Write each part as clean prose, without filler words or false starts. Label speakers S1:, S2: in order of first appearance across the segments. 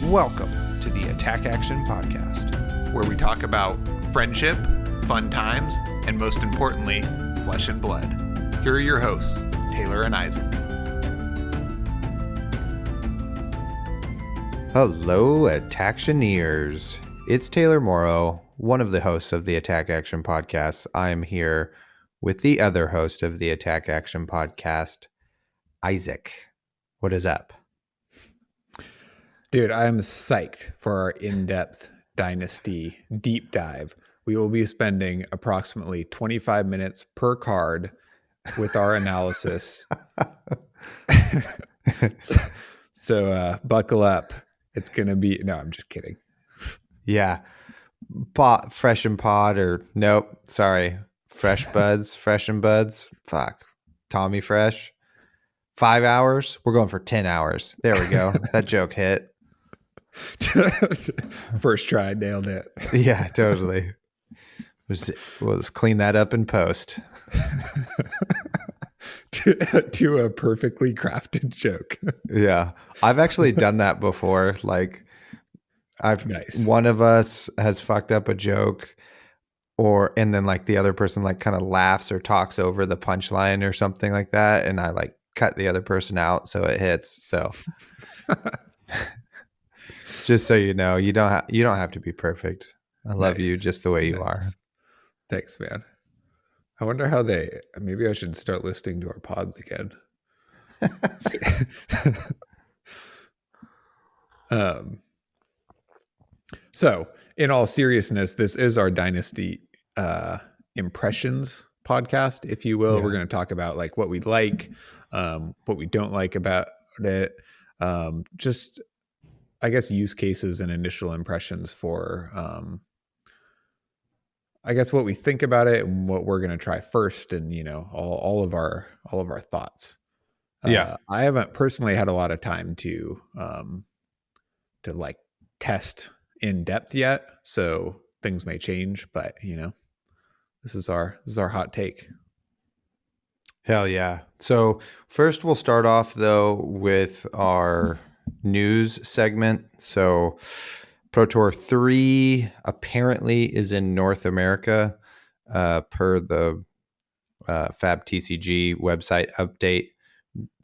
S1: Welcome to the Attack Action Podcast,
S2: where we talk about friendship, fun times, and most importantly, flesh and blood. Here are your hosts, Taylor and Isaac.
S1: Hello, Attactioneers. It's Taylor Morrow, one of the hosts of the Attack Action Podcast. I am here with the other host of the Attack Action Podcast, Isaac. What is up?
S2: Dude, I'm psyched for our in-depth Dynasty deep dive. We will be spending approximately 25 minutes per card with our analysis. So buckle up. It's going to be... No, I'm just kidding.
S1: Yeah. Fresh and pod or... Nope. Sorry. Fresh buds. Fresh and buds. Fuck. Tommy Fresh. 5 hours. We're going for 10 hours. There we go. That joke hit.
S2: First try, nailed it.
S1: Yeah, totally. We'll just clean that up in post.
S2: to a perfectly crafted joke.
S1: Yeah, I've actually done that before. Like,
S2: Nice.
S1: One of us has fucked up a joke, and then like the other person like kind of laughs or talks over the punchline or something like that, and I like cut the other person out so it hits. So. Just so you know, you don't have to be perfect. I love you just the way you are.
S2: Thanks, man. I wonder how maybe I should start listening to our pods again. So in all seriousness, this is our Dynasty impressions podcast, if you will. Yeah. We're going to talk about like what we like, what we don't like about it, just I guess use cases and initial impressions for, I guess what we think about it and what we're going to try first, and all of our thoughts.
S1: Yeah,
S2: I haven't personally had a lot of time to like test in depth yet, so things may change. But this is our hot take.
S1: Hell yeah! So first, we'll start off though with our news segment. So Pro Tour 3 apparently is in North America per the fabtcg website update.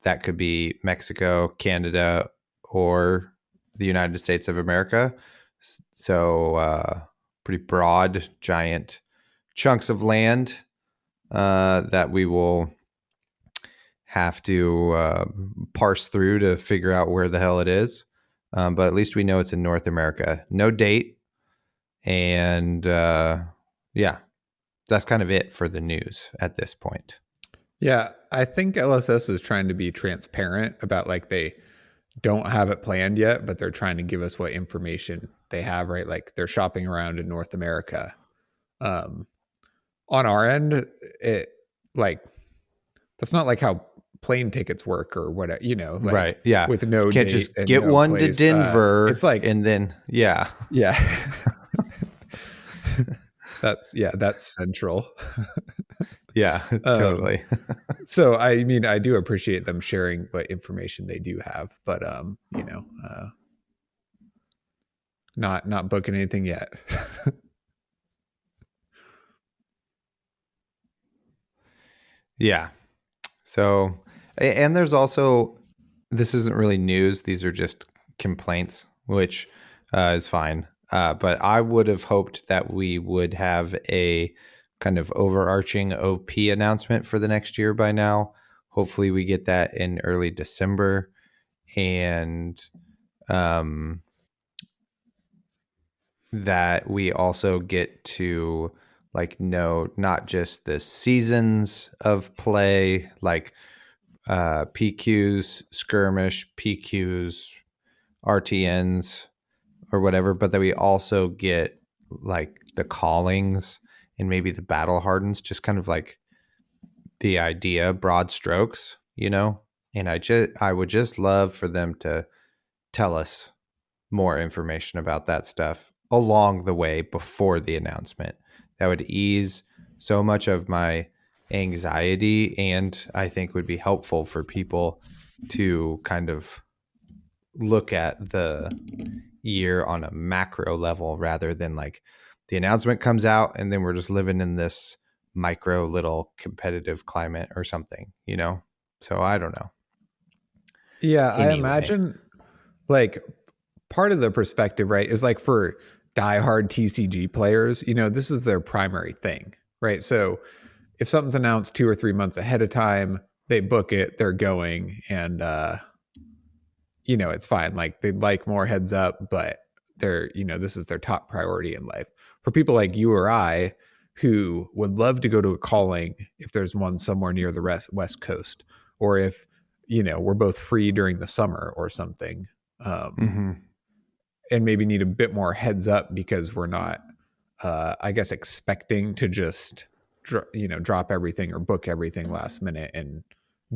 S1: That could be Mexico, Canada, or the United States of America. So pretty broad, giant chunks of land that we will have to parse through to figure out where the hell it is. But at least we know it's in North America. No date. And yeah, that's kind of it for the news at this point.
S2: Yeah, I think LSS is trying to be transparent about like they don't have it planned yet, but they're trying to give us what information they have, right? Like they're shopping around in North America. On our end, it like that's not like how plane tickets work or whatever, like,
S1: right? Yeah,
S2: with no
S1: can't
S2: date
S1: just
S2: and
S1: get
S2: no
S1: one
S2: place.
S1: to Denver.
S2: It's like,
S1: and then yeah.
S2: That's central.
S1: Yeah, totally.
S2: So I mean, I do appreciate them sharing what information they do have, but not booking anything yet.
S1: Yeah. So, and there's also, this isn't really news. These are just complaints, which is fine. But I would have hoped that we would have a kind of overarching OP announcement for the next year by now. Hopefully we get that in early December. And that we also get to like know not just the seasons of play, like PQs, skirmish, PQs, RTNs, or whatever, but that we also get like the callings and maybe the battle hardens, just kind of like the idea, broad strokes, And I would just love for them to tell us more information about that stuff along the way before the announcement. That would ease so much of my anxiety, and I think would be helpful for people to kind of look at the year on a macro level rather than like the announcement comes out and then we're just living in this micro little competitive climate or something, you know? So I don't know.
S2: Yeah, I
S1: Anyway.
S2: imagine like part of the perspective, right, is like for diehard TCG players, this is their primary thing, right? So if something's announced 2 or 3 months ahead of time, they book it, they're going, and it's fine. Like they'd like more heads up, but this is their top priority in life. For people like you or I who would love to go to a calling if there's one somewhere near the West Coast, or if, we're both free during the summer or something,
S1: Mm-hmm.
S2: and maybe need a bit more heads up because we're not, I guess, expecting to just, drop everything or book everything last minute and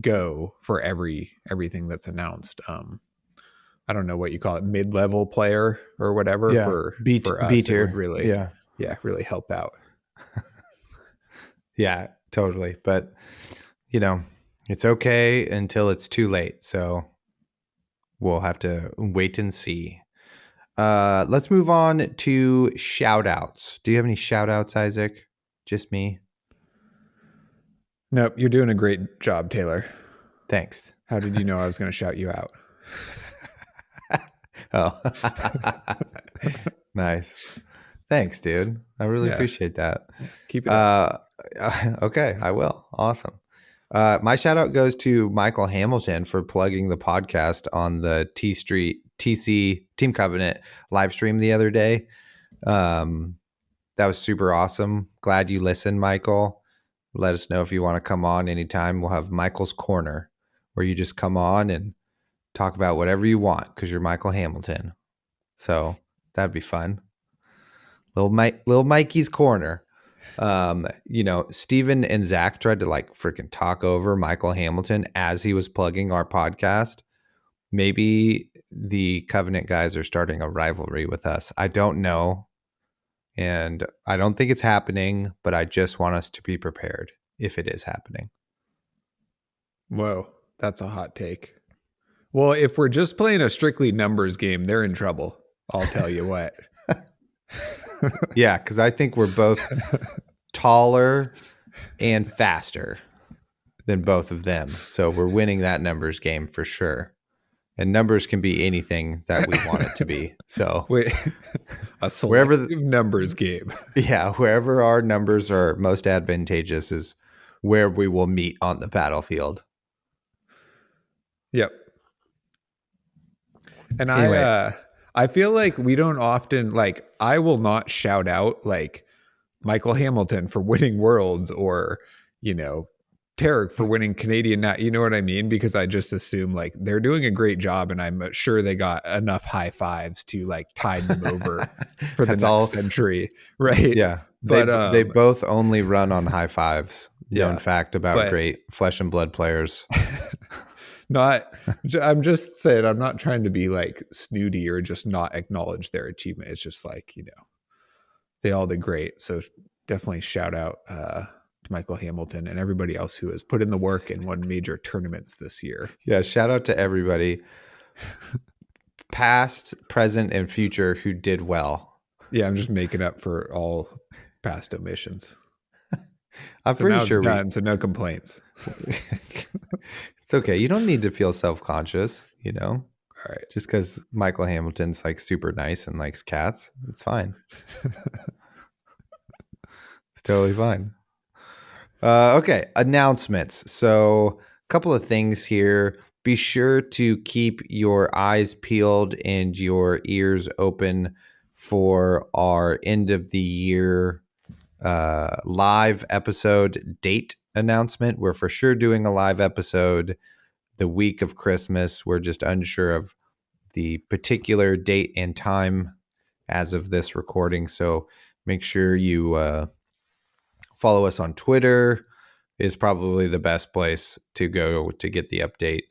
S2: go for everything that's announced. I don't know what you call it, mid-level player or whatever
S1: Yeah.
S2: for
S1: B
S2: us. It would
S1: tier.
S2: really,
S1: Yeah.
S2: yeah, really help out.
S1: Yeah, totally. But, it's okay until it's too late. So we'll have to wait and see. Let's move on to shout outs. Do you have any shout outs, Isaac? Just me?
S2: Nope, you're doing a great job, Taylor.
S1: Thanks.
S2: How did you know I was going to shout you out?
S1: Oh, nice. Thanks, dude. I really
S2: Yeah,
S1: appreciate that.
S2: keep it up.
S1: Okay, I will. Awesome. My shout out goes to Michael Hamilton for plugging the podcast on the T Street TC Team Covenant live stream the other day. That was super awesome. Glad you listened, Michael. Let us know if you want to come on anytime. We'll have Michael's Corner where you just come on and talk about whatever you want because you're Michael Hamilton. So that'd be fun. Little Mikey's Corner. Steven and Zach tried to like freaking talk over Michael Hamilton as he was plugging our podcast. Maybe the Covenant guys are starting a rivalry with us. I don't know. And I don't think it's happening, but I just want us to be prepared if it is happening.
S2: Whoa, that's a hot take. Well, if we're just playing a strictly numbers game, they're in trouble. I'll tell you what.
S1: Yeah, because I think we're both taller and faster than both of them. So we're winning that numbers game for sure. And numbers can be anything that we want it to be. So
S2: Wait, a selective numbers game.
S1: Yeah, wherever our numbers are most advantageous is where we will meet on the battlefield.
S2: Yep. And
S1: Anyway,
S2: I feel like we don't often, like, I will not shout out like Michael Hamilton for winning worlds or, Tarek for winning Canadian. You know what I mean? Because I just assume like they're doing a great job and I'm sure they got enough high fives to like tide them over for the next century. Right.
S1: Yeah.
S2: But
S1: they both only run on high fives.
S2: Yeah,
S1: Known fact about great flesh and blood players.
S2: I'm just saying, I'm not trying to be like snooty or just not acknowledge their achievement. It's just like, they all did great. So definitely shout out to Michael Hamilton and everybody else who has put in the work and won major tournaments this year.
S1: Yeah, shout out to everybody, past, present, and future, who did well.
S2: Yeah, I'm just making up for all past omissions.
S1: I'm pretty sure
S2: it's done, so no complaints.
S1: It's okay. You don't need to feel self-conscious,
S2: All right.
S1: Just because Michael Hamilton's like super nice and likes cats, it's fine. It's totally fine. Okay, announcements. So a couple of things here. Be sure to keep your eyes peeled and your ears open for our end of the year live episode date announcement. We're for sure doing a live episode the week of Christmas. We're just unsure of the particular date and time as of this recording. So make sure you follow us on Twitter is probably the best place to go to get the update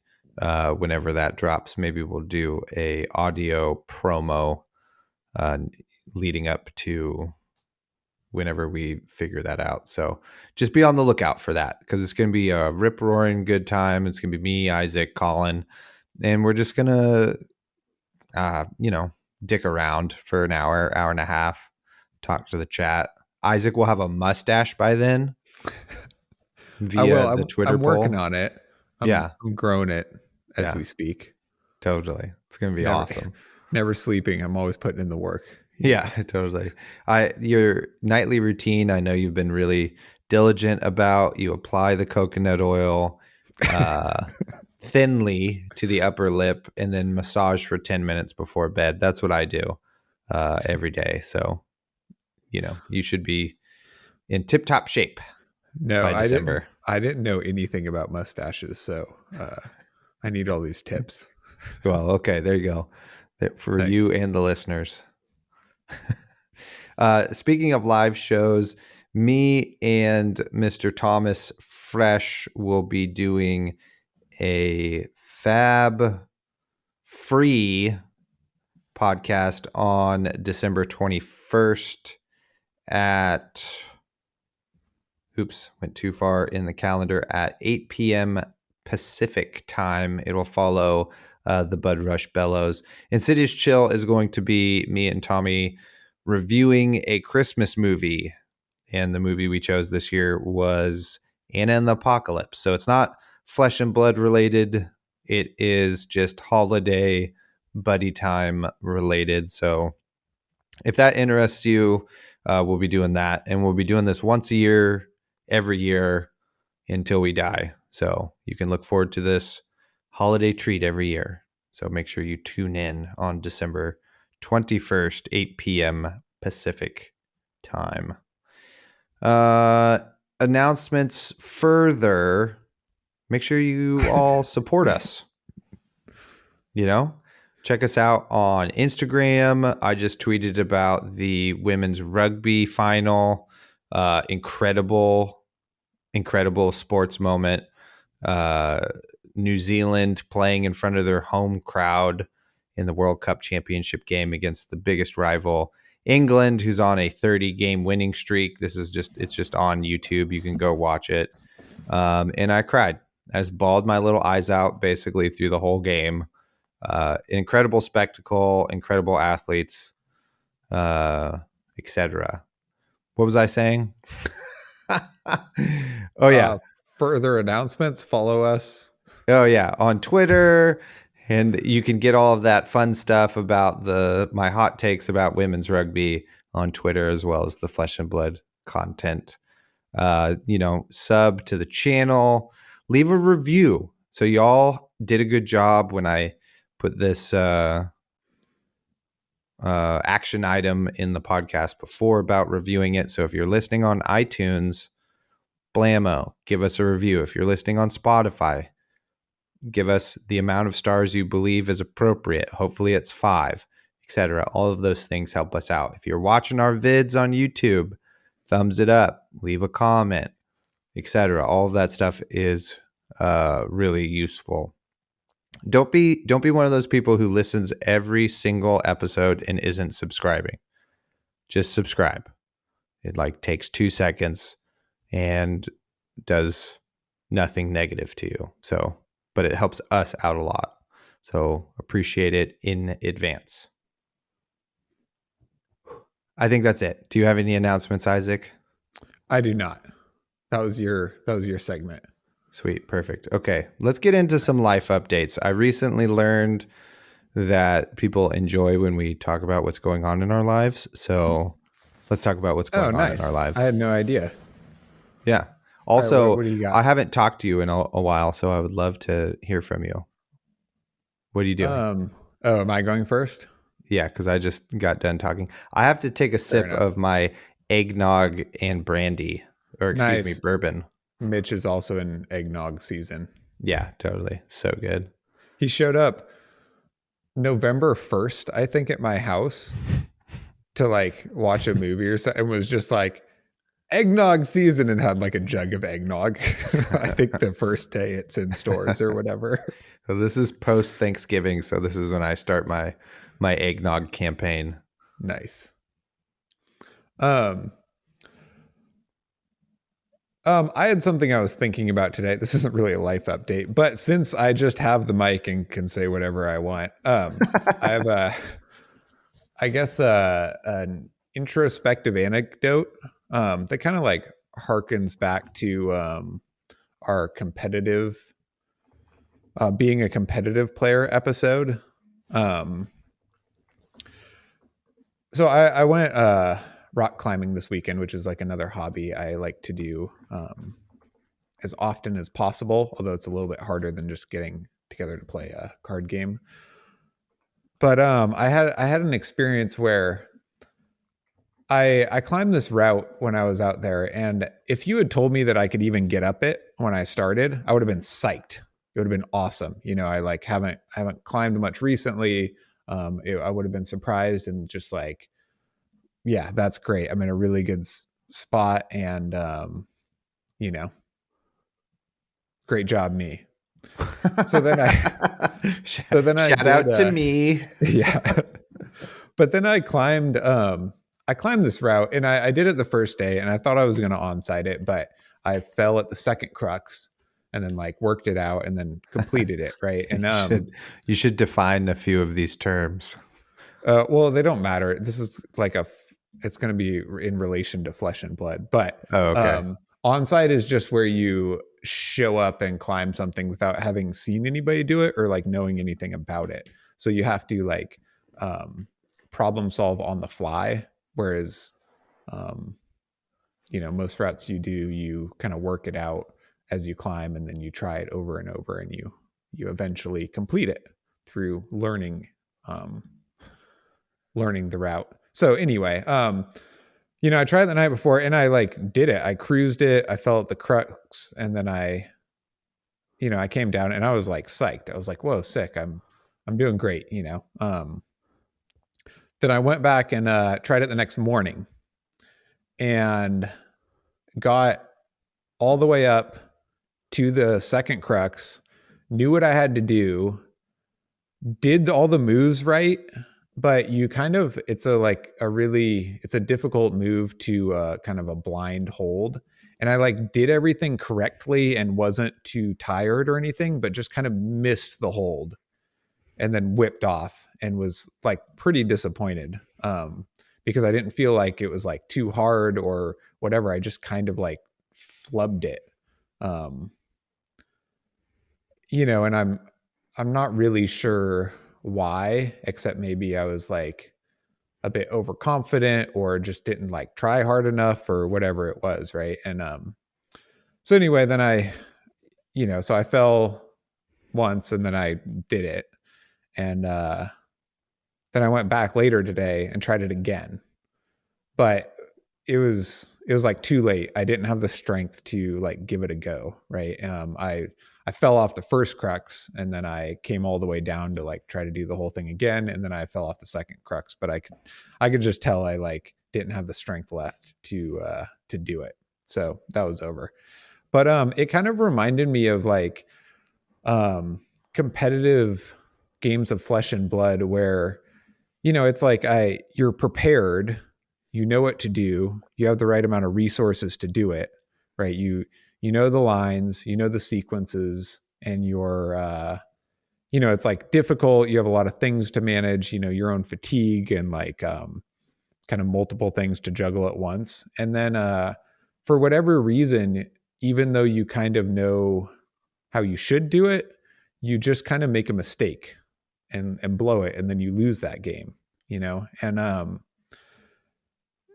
S1: whenever that drops. Maybe we'll do a audio promo leading up to whenever we figure that out. So just be on the lookout for that because it's going to be a rip-roaring good time. It's going to be me, Isaac, Colin, and we're just going to, dick around for an hour, hour and a half, talk to the chat. Isaac will have a mustache by then
S2: I will.
S1: via the Twitter
S2: I'm working
S1: poll.
S2: on it.
S1: Yeah,
S2: I'm growing it as
S1: yeah,
S2: we speak.
S1: totally. It's going to be
S2: Never
S1: awesome.
S2: never sleeping. I'm always putting in the work.
S1: Yeah, totally. Your nightly routine, I know you've been really diligent about. You apply the coconut oil thinly to the upper lip and then massage for 10 minutes before bed. That's what I do every day. So, you should be in tip-top shape
S2: No,
S1: by December.
S2: I didn't know anything about mustaches, so I need all these tips.
S1: Well, okay, there you go. For
S2: Thanks.
S1: you and the listeners. Speaking of live shows, me and Mr. Thomas Fresh will be doing a Fab free podcast on December 21st at, went too far in the calendar, at 8 p.m. Pacific time. It will follow the Bud Rush Bellows. Insidious Chill is going to be me and Tommy reviewing a Christmas movie. And the movie we chose this year was Anna and the Apocalypse. So it's not flesh and blood related. It is just holiday buddy time related. So if that interests you, we'll be doing that. And we'll be doing this once a year, every year until we die. So you can look forward to this holiday treat every year. So make sure you tune in on December 21st, 8 p.m. Pacific time. Announcements further. Make sure you all support us. Check us out on Instagram. I just tweeted about the women's rugby final. Incredible sports moment. New Zealand playing in front of their home crowd in the World Cup Championship game against the biggest rival, England, who's on a 30-game winning streak. It's just on YouTube. You can go watch it. And I cried. I just bawled my little eyes out basically through the whole game. Incredible spectacle, incredible athletes, etc. What was I saying? Oh, yeah.
S2: Further announcements, follow us.
S1: Oh, yeah. On Twitter. And you can get all of that fun stuff about my hot takes about women's rugby on Twitter, as well as the Flesh and Blood content. Sub to the channel, leave a review. So y'all did a good job when I put this action item in the podcast before about reviewing it. So if you're listening on iTunes, blammo, give us a review. If you're listening on Spotify, give us the amount of stars you believe is appropriate. Hopefully it's 5, etc. All of those things help us out. If you're watching our vids on YouTube, thumbs it up, leave a comment, etc. All of that stuff is really useful. Don't be one of those people who listens every single episode and isn't subscribing. Just subscribe. It takes 2 seconds and does nothing negative to you. But it helps us out a lot. So appreciate it in advance. I think that's it. Do you have any announcements, Isaac?
S2: I do not. That was your segment.
S1: Sweet. Perfect. Okay. Let's get into some life updates. I recently learned that people enjoy when we talk about what's going on in our lives. So let's talk about what's going on in our lives.
S2: I had no idea.
S1: Yeah. Also,
S2: what do you got?
S1: I haven't talked to you in a while, so I would love to hear from you. What are you doing?
S2: Am I going first?
S1: Yeah, because I just got done talking. I have to take a sip of my eggnog and brandy, or excuse me, bourbon.
S2: Mitch is also in eggnog season.
S1: Yeah, totally. So good.
S2: He showed up November 1st, I think, at my house to watch a movie or something, and was just eggnog season, and had a jug of eggnog. I think the first day it's in stores or whatever.
S1: So this is post Thanksgiving, so this is when I start my eggnog campaign.
S2: Nice. I had something I was thinking about today. This isn't really a life update, but since I just have the mic and can say whatever I want, I have I guess an introspective anecdote that kind of like harkens back to our competitive, being a competitive player episode. Um, so I went rock climbing this weekend, which is like another hobby I like to do as often as possible, although it's a little bit harder than just getting together to play a card game. But I had an experience where I climbed this route when I was out there, and if you had told me that I could even get up it when I started, I would have been psyched. It would have been awesome. You know, I like haven't climbed much recently. I would have been surprised and just like, yeah, that's great. I'm in a really good spot, and you know, great job, me. So then I
S1: Shout
S2: did
S1: out to me.
S2: yeah. But then I climbed this route, and I did it the first day, and I thought I was going to onsite it, but I fell at the second crux and then like worked it out and then completed it. Right. And,
S1: You should define a few of these terms.
S2: well, they don't matter. This is like it's going to be in relation to flesh and blood, but,
S1: Oh, okay.
S2: onsite is just where you show up and climb something without having seen anybody do it or like knowing anything about it. So you have to like, problem solve on the fly. Whereas, um, you know, most routes you kind of work it out as you climb, and then you try it over and over, and you eventually complete it through um, learning the route. So anyway, you know, I tried the night before, and I like did it. I cruised it. I fell at the crux, and then I came down, and I was like psyched. I was like, whoa, sick. I'm doing great. You know. Then I went back and tried it the next morning, and got all the way up to the second crux, knew what I had to do, did all the moves right, but you kind of it's a difficult move to kind of a blind hold. And I like did everything correctly and wasn't too tired or anything, but just kind of missed the hold and then whipped off and was like pretty disappointed, because I didn't feel like it was like too hard or whatever. I just kind of like flubbed it. Um, and I'm not really sure why, except maybe I was like a bit overconfident or just didn't like try hard enough or whatever it was, right? And so anyway, then so I fell once and then I did it. And then I went back later today and tried it again. But it was like too late. I didn't have the strength to like give it a go, right? I fell off the first crux, and then I came all the way down to like try to do the whole thing again, and then I fell off the second crux. But I could just tell I like didn't have the strength left to do it. So that was over. But it kind of reminded me of like competitive games of flesh and blood where it's like you're prepared, you know what to do, you have the right amount of resources to do it, right? You know the lines, you know the sequences, and it's like difficult. You have a lot of things to manage, your own fatigue and like kind of multiple things to juggle at once. And then for whatever reason, even though you kind of know how you should do it, you just kind of make a mistake and blow it, and then you lose that game, and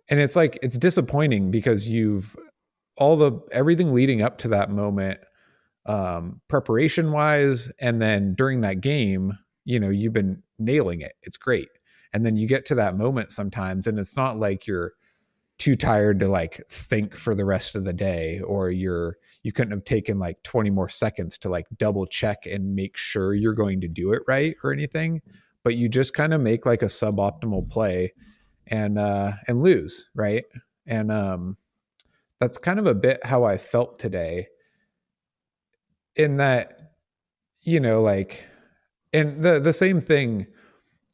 S2: it's like it's disappointing because you've everything leading up to that moment, preparation wise, and then during that game, you've been nailing it. It's great. And then you get to that moment sometimes, and it's not like you're too tired to like think for the rest of the day, or you couldn't have taken like 20 more seconds to like double check and make sure you're going to do it right or anything, but you just kind of make like a suboptimal play and lose, right? And that's kind of a bit how I felt today, in that like, and the same thing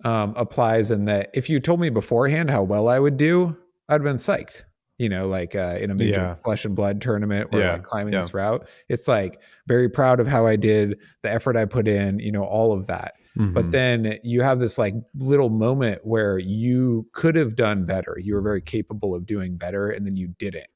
S2: applies in that if you told me beforehand how well I would do, I'd have been psyched, like in a major flesh and blood tournament or like climbing this route. It's like very proud of how I did, the effort I put in, all of that. But
S1: Mm-hmm.
S2: then you have this like little moment where you could have done better. You were very capable of doing better, and then you didn't.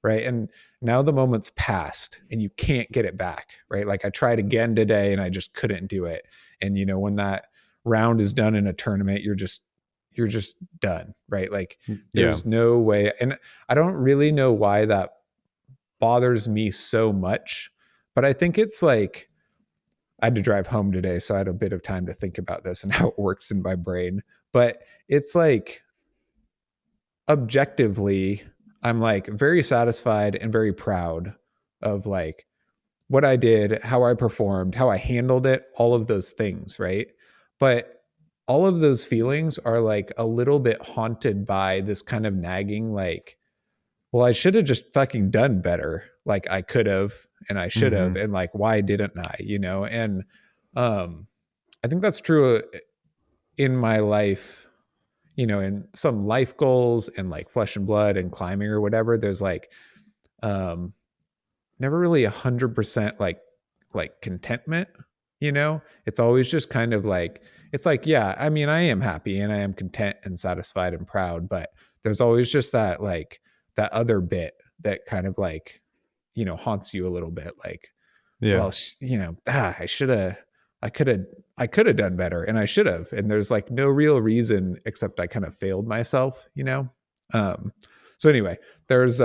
S2: Right. And now the moment's passed and you can't get it back. Right. Like I tried again today and I just couldn't do it. And when that round is done in a tournament, you're just done. Right. Like
S1: Yeah.
S2: there's no way. And I don't really know why that bothers me so much, but I think it's like I had to drive home today, so I had a bit of time to think about this and how it works in my brain. But it's like objectively, I'm like very satisfied and very proud of like what I did, how I performed, how I handled it, all of those things, right? But all of those feelings are like a little bit haunted by this kind of nagging, like, well, I should have just fucking done better. Like I could have and I should have.
S1: Mm-hmm.
S2: And like, why didn't I, And um, I think that's true in my life, in some life goals and like flesh and blood and climbing or whatever. There's like, um, never really 100% like contentment. It's always just kind of like, it's like, yeah, I mean, I am happy and I am content and satisfied and proud, but there's always just that like that other bit that kind of like haunts you a little bit, like,
S1: Yeah.
S2: well, I should have, I could have done better and I should have, and there's like no real reason except I kind of failed myself. um so anyway, there's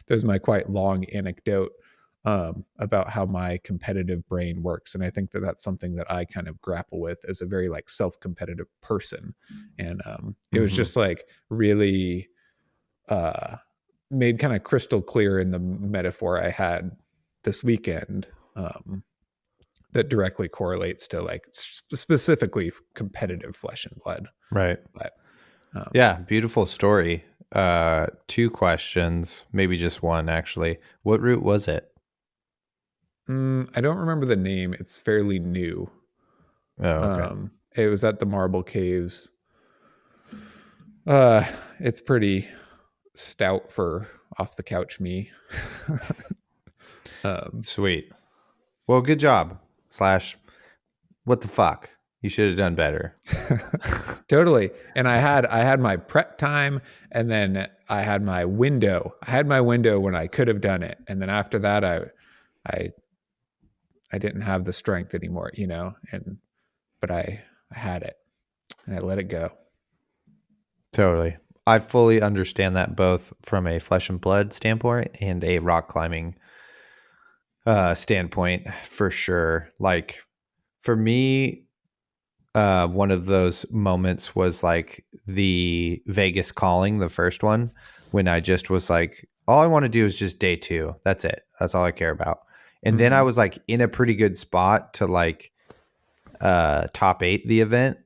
S2: there's my quite long anecdote about how my competitive brain works, and I think that that's something that I kind of grapple with as a very like self-competitive person. And it was
S1: Mm-hmm.
S2: just like really uh made kind of crystal clear in the metaphor I had this weekend, that directly correlates to like specifically competitive flesh and blood.
S1: Right.
S2: But
S1: Yeah. Beautiful story. Two questions, maybe just one actually. What route was it?
S2: I don't remember the name. It's fairly new.
S1: Oh, okay.
S2: It was at the Marble Caves. It's pretty stout for off the couch me. um,
S1: Sweet. Well, good job. Slash, what the fuck? You should have done better.
S2: Totally. And I had my prep time, and then I had my window. I had my window when I could have done it. And then after that I I didn't have the strength anymore. And but I had it and I let it go.
S1: Totally. I fully understand that both from a flesh and blood standpoint and a rock climbing standpoint for sure. Like for me, one of those moments was like the Vegas calling, the first one, when I just was like, all I want to do is just day two. That's it. That's all I care about. And then I
S2: Mm-hmm.
S1: was like in a pretty good spot to like top eight the event.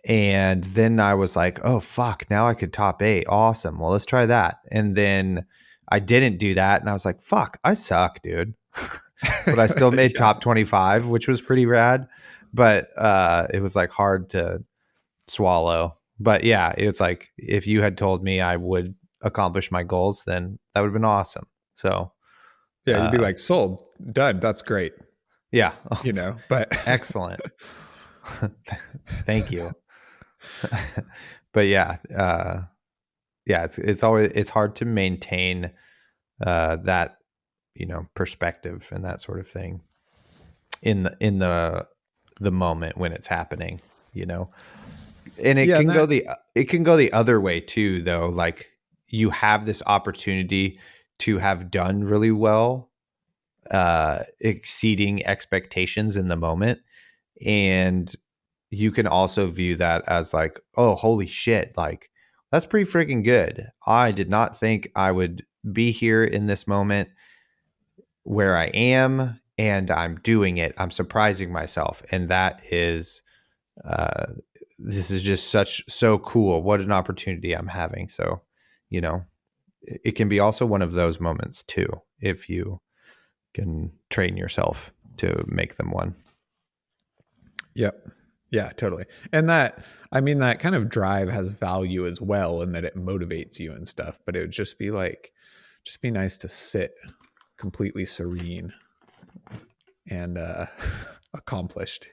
S1: And then I was like, oh, fuck, now I could top eight. Awesome. Well, let's try that. And then I didn't do that. And I was like, fuck, I suck, dude. But I still made
S2: Yeah.
S1: top 25, which was pretty rad. But it was like hard to swallow. But yeah, it's like if you had told me I would accomplish my goals, then that would have been awesome. So
S2: Yeah, you'd be
S1: uh,
S2: like, sold, done. That's great.
S1: yeah,
S2: But
S1: excellent. Thank you. But yeah, yeah, it's hard to maintain that perspective and that sort of thing in the moment when it's happening, you know. And it
S2: yeah, and
S1: can go
S2: that
S1: the other way too, though. Like you have this opportunity to have done really well, exceeding expectations in the moment, and you can also view that as like, oh, holy shit, like that's pretty freaking good. I did not think I would be here in this moment where I am, and I'm doing it. I'm surprising myself, and that is uh, this is just so cool. What an opportunity I'm having. So, you know, it can be also one of those moments too, if you can train yourself to make them one.
S2: Yep. Yeah, totally. And that, I mean, that kind of drive has value as well, and that it motivates you and stuff. But it would just be nice to sit completely serene and accomplished.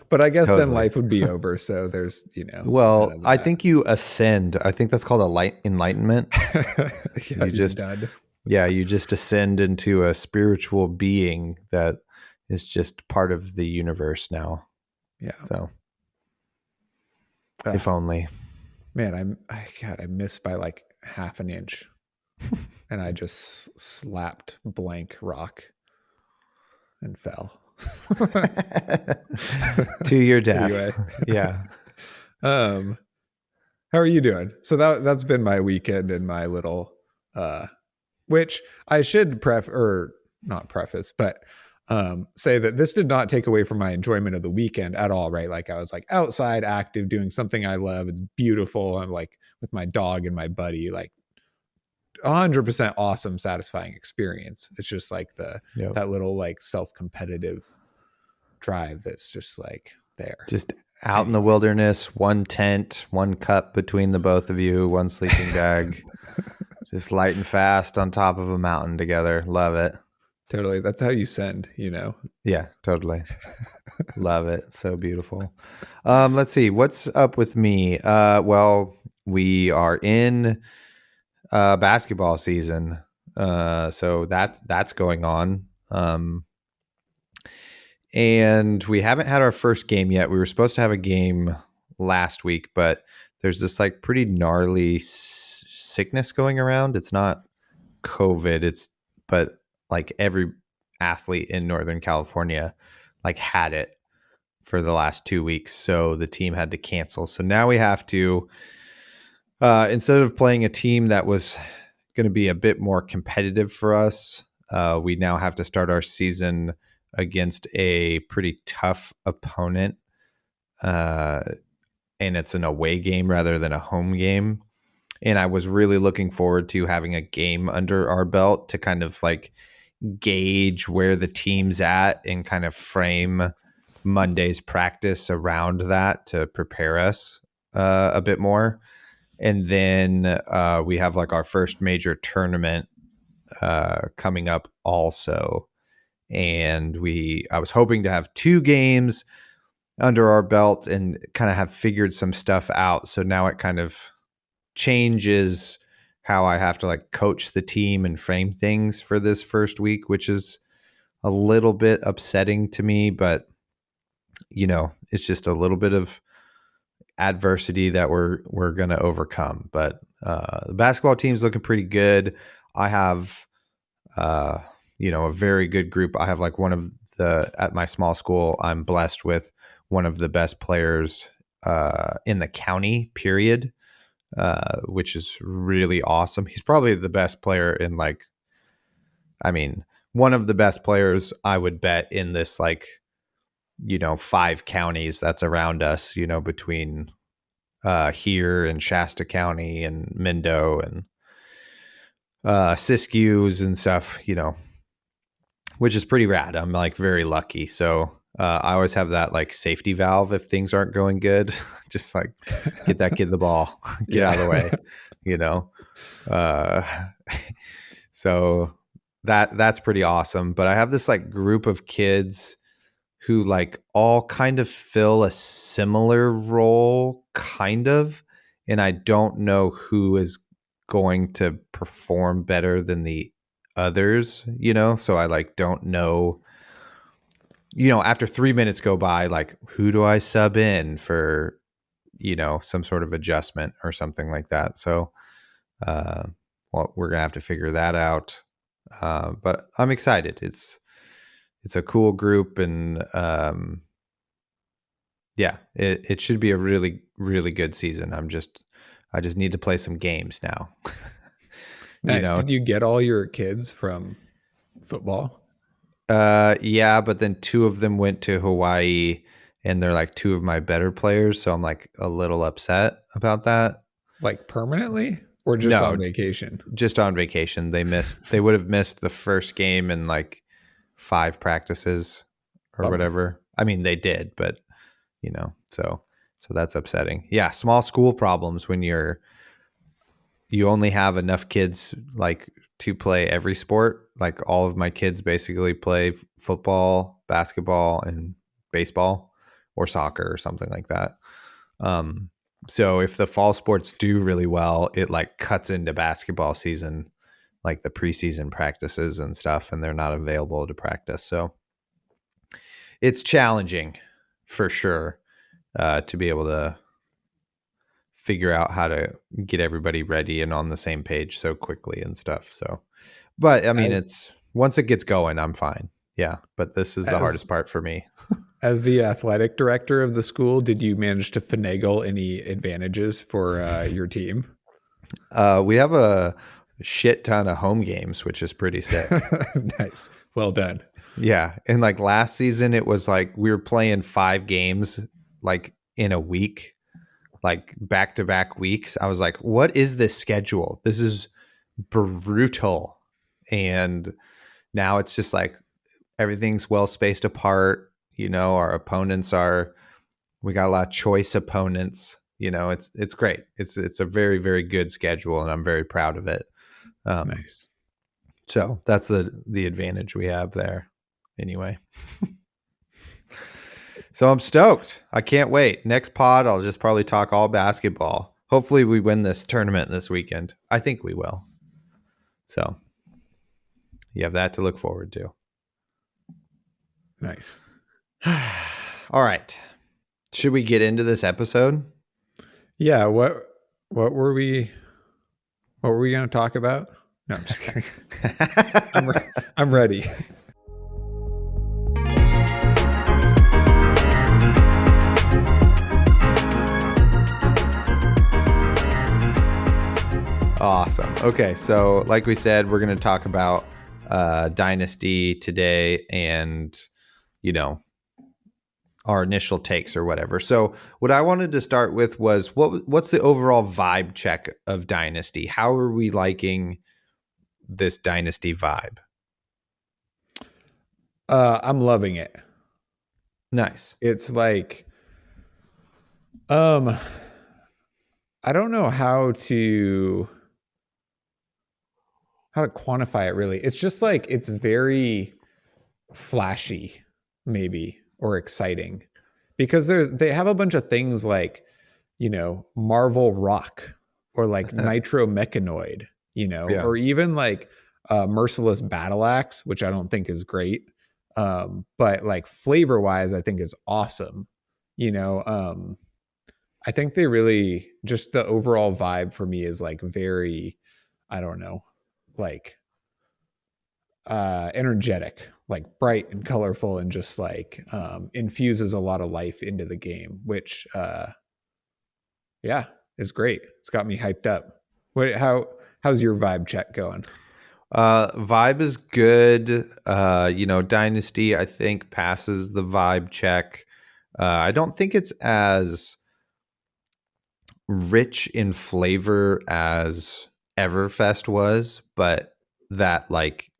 S2: But I guess then
S1: Totally.
S2: life would be over. So there's, none
S1: Well,
S2: of
S1: I
S2: that.
S1: think you ascend. I think that's called a light enlightenment.
S2: Yeah,
S1: You
S2: you're
S1: just,
S2: done.
S1: yeah, you just ascend into a spiritual being that is just part of the universe now.
S2: Yeah.
S1: So,
S2: Uh,
S1: if only.
S2: man, God, I missed by like half an inch, and I just slapped blank rock and fell.
S1: To your death.
S2: Anyway,
S1: Yeah.
S2: um, how are you doing? So that's been my weekend and my little, uh, which I should or not preface, but say that this did not take away from my enjoyment of the weekend at all, right? Like I was like outside active doing something I love. It's beautiful. I'm like with my dog and my buddy, like 100% awesome, satisfying experience. It's just like
S1: Yep.
S2: that little like self-competitive drive that's just like there.
S1: Just out in the
S2: Anyway.
S1: wilderness, one tent, one cup between the both of you, one sleeping bag, just light and fast on top of a mountain together. Love it.
S2: Totally. That's how you send.
S1: Yeah, totally. Love it. So beautiful. Let's see. What's up with me? Well, we are in basketball season. So that's going on. And we haven't had our first game yet. We were supposed to have a game last week, but there's this like pretty gnarly sickness going around. It's not COVID, but like every athlete in Northern California like had it for the last 2 weeks. So the team had to cancel. So now we have to, instead of playing a team that was going to be a bit more competitive for us, we now have to start our season against a pretty tough opponent. And it's an away game rather than a home game. And I was really looking forward to having a game under our belt to kind of like gauge where the team's at and kind of frame Monday's practice around that to prepare us a bit more. And then we have like our first major tournament coming up also. And I was hoping to have 2 games under our belt and kind of have figured some stuff out. So now it kind of changes how I have to like coach the team and frame things for this first week, which is a little bit upsetting to me, but it's just a little bit of adversity that we're going to overcome. But the basketball team's looking pretty good. I have a very good group. I have like at my small school, I'm blessed with one of the best players in the county, period, which is really awesome. He's probably the best player one of the best players I would bet in this 5 counties that's around us, between here and Shasta County and Mendo and Siskiyous and stuff, which is pretty rad. I'm like very lucky. So I always have that like safety valve if things aren't going good. Just like get that kid the ball, get out of the way, you know. Uh, so that's pretty awesome. But I have this like group of kids who like all kind of fill a similar role, kind of, and I don't know who is going to perform better than the others, so I like don't know, after 3 minutes go by, like who do I sub in for, some sort of adjustment or something like that. So well, we're gonna have to figure that out, but I'm excited. It's a cool group, and yeah, it should be a really, really good season. I just need to play some games now.
S2: Nice. Did you get all your kids from football?
S1: Yeah, but then 2 of them went to Hawaii, and they're like 2 of my better players, so I'm like a little upset about that.
S2: Like permanently or just
S1: No,
S2: on vacation?
S1: just on vacation. They would have missed the first game and like 5 practices or
S2: Bummer.
S1: whatever. I mean, they did, but so that's upsetting. Yeah, small school problems when you only have enough kids like to play every sport. Like all of my kids basically play football, basketball, and baseball or soccer or something like that. So if the fall sports do really well, it like cuts into basketball season, like the preseason practices and stuff, and they're not available to practice. So it's challenging for sure to be able to figure out how to get everybody ready and on the same page so quickly and stuff. So, but I mean,
S2: As
S1: it's once it gets going, I'm fine. Yeah. But this is the hardest
S2: as
S1: part for me.
S2: as the athletic director of the school, did you manage to finagle any advantages for your team?
S1: We have a shit ton of home games, which is pretty sick.
S2: Nice. Well done.
S1: Yeah. And like last season, it was like we were playing 5 games like in a week, like back to back weeks. I was like, what is this schedule? This is brutal. And now it's just like everything's well spaced apart. Our opponents we got a lot of choice opponents. It's great. It's a very, very good schedule, and I'm very proud of it.
S2: Nice.
S1: So that's the advantage we have there. Anyway. So I'm stoked. I can't wait. Next pod, I'll just probably talk all basketball. Hopefully we win this tournament this weekend. I think we will. So you have that to look forward to.
S2: Nice.
S1: All right. Should we get into this episode?
S2: Yeah. What were we going to talk about? No, I'm just kidding. I'm ready.
S1: Awesome. Okay, so like we said, we're going to talk about Dynasty today, and our initial takes or whatever. So what I wanted to start with was what's the overall vibe check of Dynasty? How are we liking this Dynasty vibe?
S2: I'm loving it.
S1: Nice.
S2: It's like, I don't know how to quantify it really. It's just like, it's very flashy maybe, or exciting, because they have a bunch of things like, Marvel Rock, or like Nitro Mechanoid,
S1: Yeah.
S2: or even like Merciless Battle Axe, which I don't think is great. But like flavor wise, I think is awesome. I think they really, just the overall vibe for me is like very, I don't know, like energetic, like bright and colorful, and just like infuses a lot of life into the game, which yeah, is great. It's got me hyped up. How's your vibe check going?
S1: Vibe is good. Dynasty, I think, passes the vibe check. I don't think it's as rich in flavor as Everfest was, but that like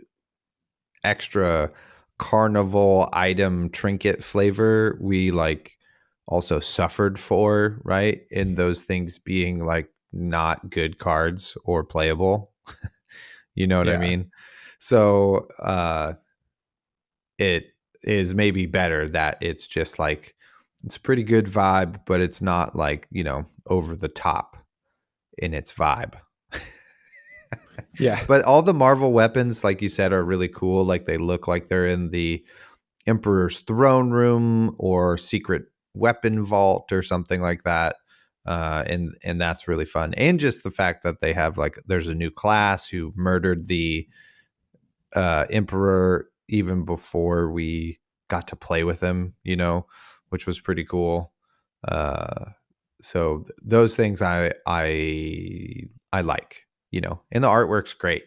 S1: extra carnival item trinket flavor we like also suffered for, right? In those things being like not good cards or playable. You know what I
S2: Yeah.
S1: mean? So it is maybe better that it's just like it's a pretty good vibe, but it's not like, over the top in its vibe.
S2: Yeah.
S1: But all the Marvel weapons, like you said, are really cool. Like they look like they're in the Emperor's throne room or secret weapon vault or something like that. And that's really fun. And just the fact that they have like there's a new class who murdered the Emperor even before we got to play with him, which was pretty cool. So those things I like, and the artwork's great.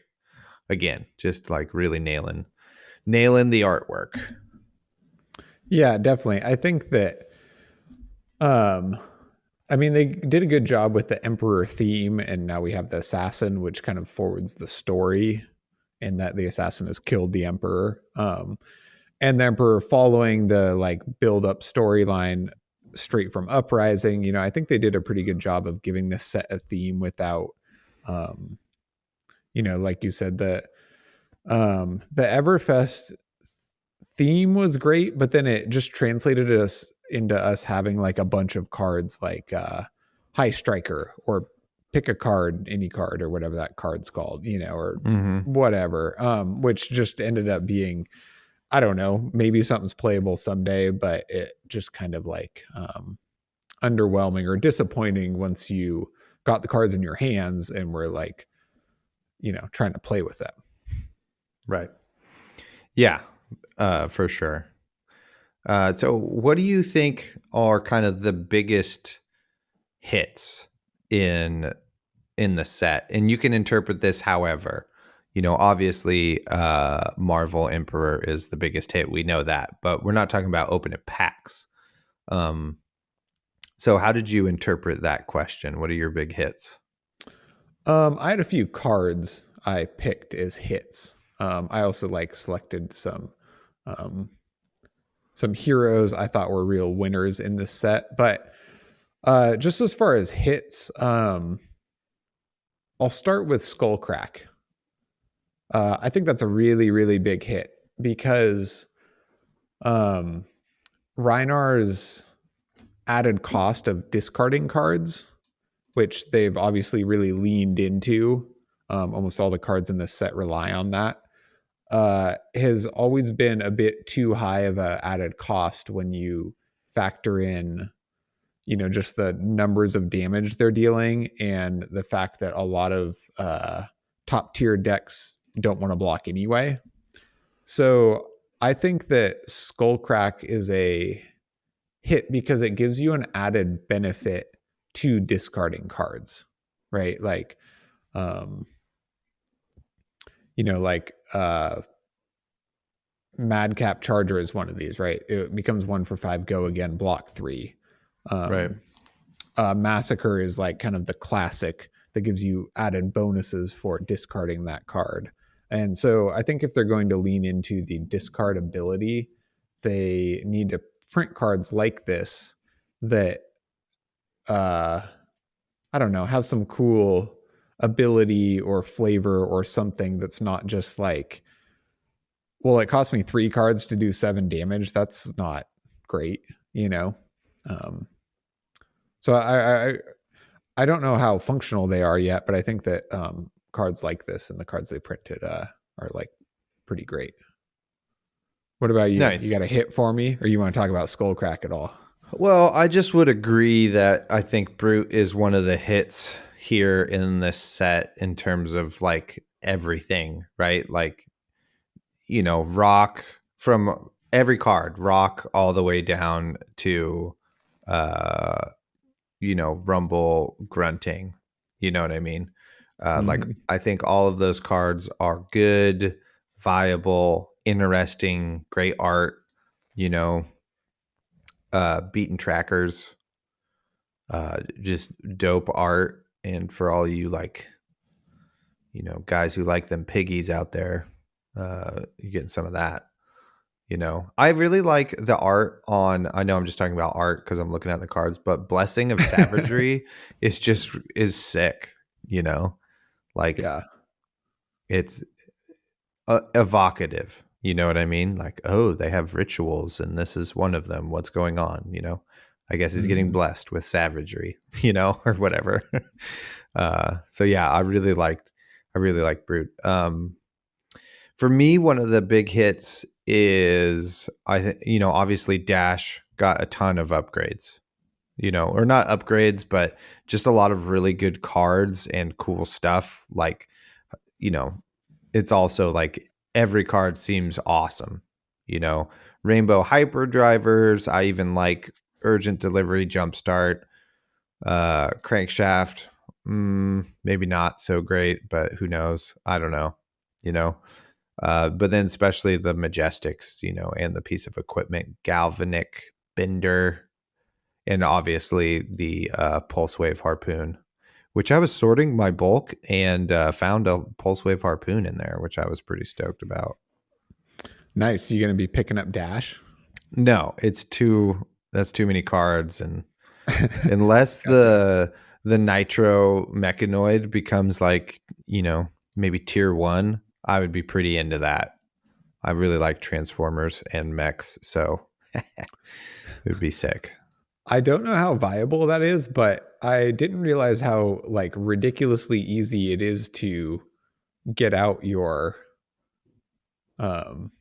S1: Again, just like really nailing the artwork.
S2: Yeah, definitely. I think that I mean, they did a good job with the Emperor theme, and now we have the assassin, which kind of forwards the story, and that the assassin has killed the Emperor. And the Emperor following the like build up storyline straight from Uprising. I think they did a pretty good job of giving this set a theme without, like you said, the Everfest theme was great, but then it just translated us into us having like a bunch of cards like High Striker or pick a card, any card or whatever that card's called, or
S1: Mm-hmm.
S2: whatever, which just ended up being, I don't know, maybe something's playable someday, but it just kind of like underwhelming or disappointing once you got the cards in your hands and were like, trying to play with them.
S1: Right. Yeah, for sure. So what do you think are kind of the biggest hits in the set? And you can interpret this however. Obviously, Marvel Emperor is the biggest hit. We know that, but we're not talking about opening packs. So how did you interpret that question? What are your big hits?
S2: I had a few cards I picked as hits. I also like selected um, some heroes I thought were real winners in this set. But just as far as hits, I'll start with Skullcrack. I think that's a really, really big hit because um, Reinar's added cost of discarding cards, which they've obviously really leaned into. Almost all the cards in this set rely on that. Has always been a bit too high of a added cost when you factor in, just the numbers of damage they're dealing and the fact that a lot of top tier decks don't want to block anyway. So I think that Skullcrack is a hit because it gives you an added benefit to discarding cards, right? Like, um, like Madcap Charger is one of these, right? It becomes 1 for 5, go again, block 3.
S1: Right.
S2: Massacre is like kind of the classic that gives you added bonuses for discarding that card. And so I think if they're going to lean into the discard ability, they need to print cards like this that, I don't know, have some cool ability or flavor or something that's not just like, well, it cost me 3 cards to do 7 damage. That's not great, you know? Um, so I don't know how functional they are yet, but I think that cards like this and the cards they printed are like pretty great. What about you? You
S1: Nice.
S2: got a hit for me, or you want to talk about Skullcrack at all?
S1: Well, I just would agree that I think Brute is one of the hits here in this set in terms of like everything, right? Like, rock from every card, rock all the way down to, uh, rumble grunting. You know what I mean? Like,
S2: Mm-hmm.
S1: I think all of those cards are good, viable, interesting, great art, you know, beaten trackers, just dope art. And for all you like, guys who like them piggies out there, you're getting some of that. I really like the art on. I know I'm just talking about art because I'm looking at the cards, but Blessing of Savagery is sick. Like
S2: Yeah.
S1: it's evocative. You know what I mean? Like, oh, they have rituals, and this is one of them. What's going on? I guess he's getting
S2: Mm-hmm.
S1: blessed with savagery, or whatever. So yeah, I really liked Brute. For me, one of the big hits is obviously Dash got a ton of upgrades, or not upgrades, but just a lot of really good cards and cool stuff. Like, it's also like every card seems awesome, Rainbow Hyperdrivers. I even like Urgent Delivery Jumpstart, Crankshaft. Maybe not so great, but who knows? I don't know, but then especially the Majestics, and the piece of equipment, Galvanic Bender, and obviously the Pulse Wave Harpoon, which I was sorting my bulk and found a Pulse Wave Harpoon in there, which I was pretty stoked about.
S2: Nice. You going to be picking up Dash?
S1: No, that's too many cards, and unless
S2: Gotcha.
S1: the Nitro Mechanoid becomes like, maybe tier 1, I would be pretty into that. I really like Transformers and mechs, so it would be sick.
S2: I don't know how viable that is, but I didn't realize how like ridiculously easy it is to get out your um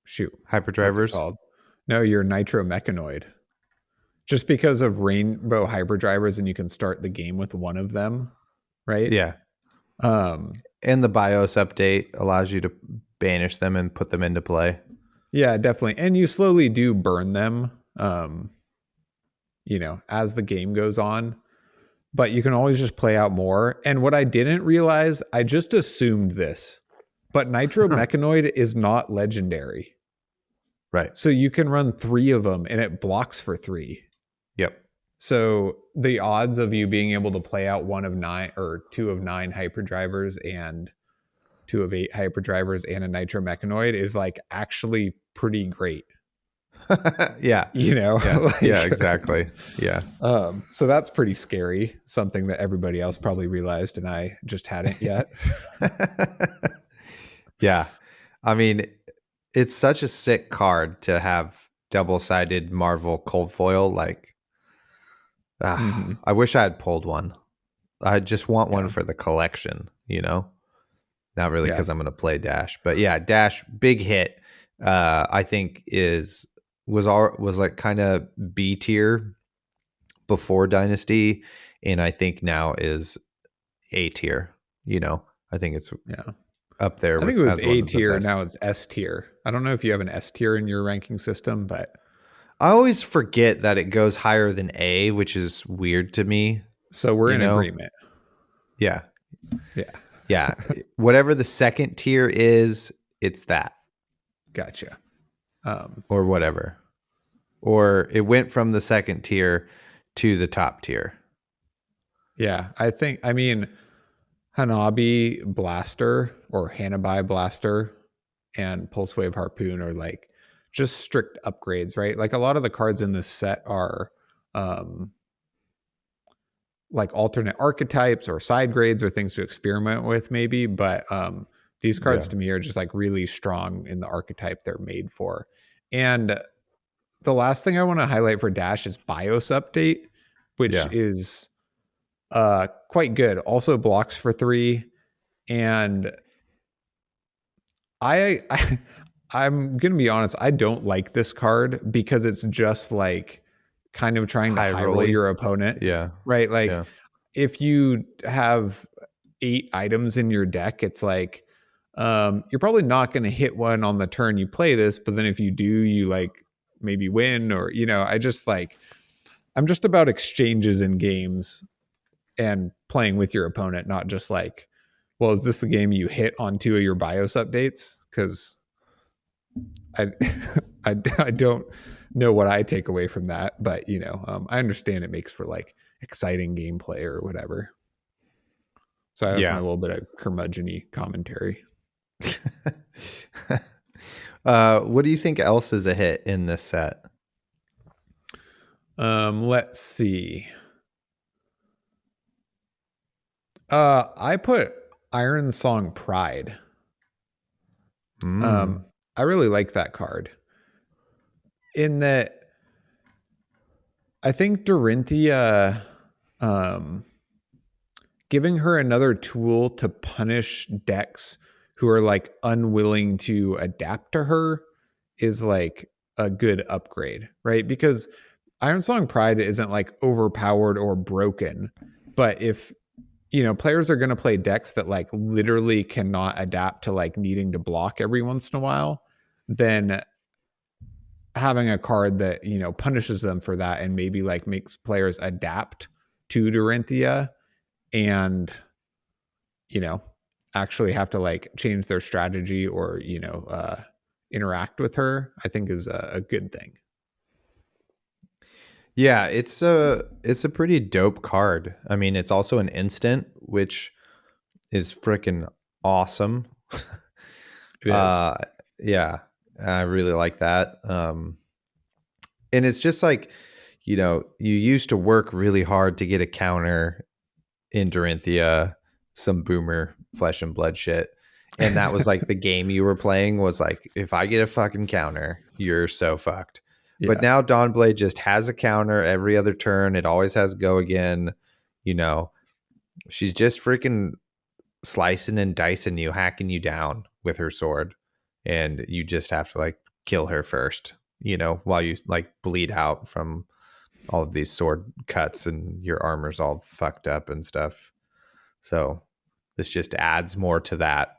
S2: shoot, what's it
S1: Hyperdrivers?
S2: called? No, your nitromechanoid. Just because of rainbow hyperdrivers and you can start the game with one of them, right?
S1: Yeah.
S2: Um
S1: And the BIOS update allows you to banish them and put them into play.
S2: yeah, definitely. And you slowly do burn them as the game goes on, but you can always just play out more. And what I didn't realize, I just assumed this, but nitromechanoid is not legendary.
S1: Right.
S2: So you can run 3 of them and it blocks for 3.
S1: Yep.
S2: So the odds of you being able to play out 1 of 9 or 2 of 9 hyperdrivers and 2 of 8 hyperdrivers and a nitromechanoid is like actually pretty great.
S1: Yeah.
S2: Yeah,
S1: like, yeah, exactly. Yeah.
S2: So that's pretty scary. Something that everybody else probably realized and I just hadn't yet.
S1: Yeah. I mean, it's such a sick card to have double-sided Marvel cold foil. Like,
S2: Mm-hmm.
S1: I wish I had pulled one. I just want one
S2: Yeah.
S1: for the collection, Not really
S2: Yeah.
S1: because I'm going to play Dash. But yeah, Dash, big hit. I think was like kind of B tier before Dynasty, and I think now is A tier. I think it's up there
S2: I think
S1: with
S2: it was
S1: as one
S2: A
S1: of the
S2: tier.
S1: best.
S2: Now it's S tier. I don't know if you have an S tier in your ranking system, but
S1: I always forget that it goes higher than A, which is weird to me.
S2: so we're in agreement.
S1: Yeah.
S2: Yeah.
S1: Yeah. Whatever the second tier is, it's that.
S2: Gotcha.
S1: Or whatever. Or it went from the second tier to the top tier.
S2: Yeah. I mean, Hanabi Blaster or Hanabi Blaster and Pulse Wave Harpoon are like just strict upgrades, right? Like a lot of the cards in this set are like alternate archetypes or side grades or things to experiment with maybe, but these cards to me are just like really strong in the archetype they're made for. And the last thing I want to highlight for Dash is BIOS update, which is quite good. Also blocks for 3. And I'm gonna be honest, I don't like this card because it's just like kind of trying to high roll your opponent.
S1: Yeah.
S2: Right. Like if you have 8 items in your deck, it's like you're probably not going to hit one on the turn you play this, but then if you do, you like maybe win or I'm just about exchanges in games and playing with your opponent, not just like, well, is this the game you hit on 2 of your BIOS updates? Because I don't know what I take away from that, but I understand it makes for like exciting gameplay or whatever. So that's my little bit of curmudgeon-y commentary.
S1: What do you think else is a hit in this set?
S2: Let's see. I put Iron Song Pride. I really like that card. In that, I think Dorinthia, giving her another tool to punish decks who are like unwilling to adapt to her is like a good upgrade, right? Because Iron Song Pride isn't like overpowered or broken, but if players are going to play decks that like literally cannot adapt to like needing to block every once in a while, then having a card that punishes them for that and maybe like makes players adapt to Dorinthia and actually have to like change their strategy or interact with her, I think is a good thing.
S1: Yeah, it's a pretty dope card. I mean, it's also an instant, which is freaking awesome.
S2: It is.
S1: Yeah, I really like that. And it's just like, you used to work really hard to get a counter in Dorinthia, some boomer flesh and blood shit. And that was like the game you were playing was like, if I get a fucking counter, you're so fucked. But
S2: Yeah.
S1: now Dawnblade just has a counter every other turn. It always has go again. You know, she's just freaking slicing and dicing you, hacking you down with her sword. And you just have to like kill her first, you know, while you like bleed out from all of these sword cuts and your armor's all fucked up and stuff. So this just adds more to that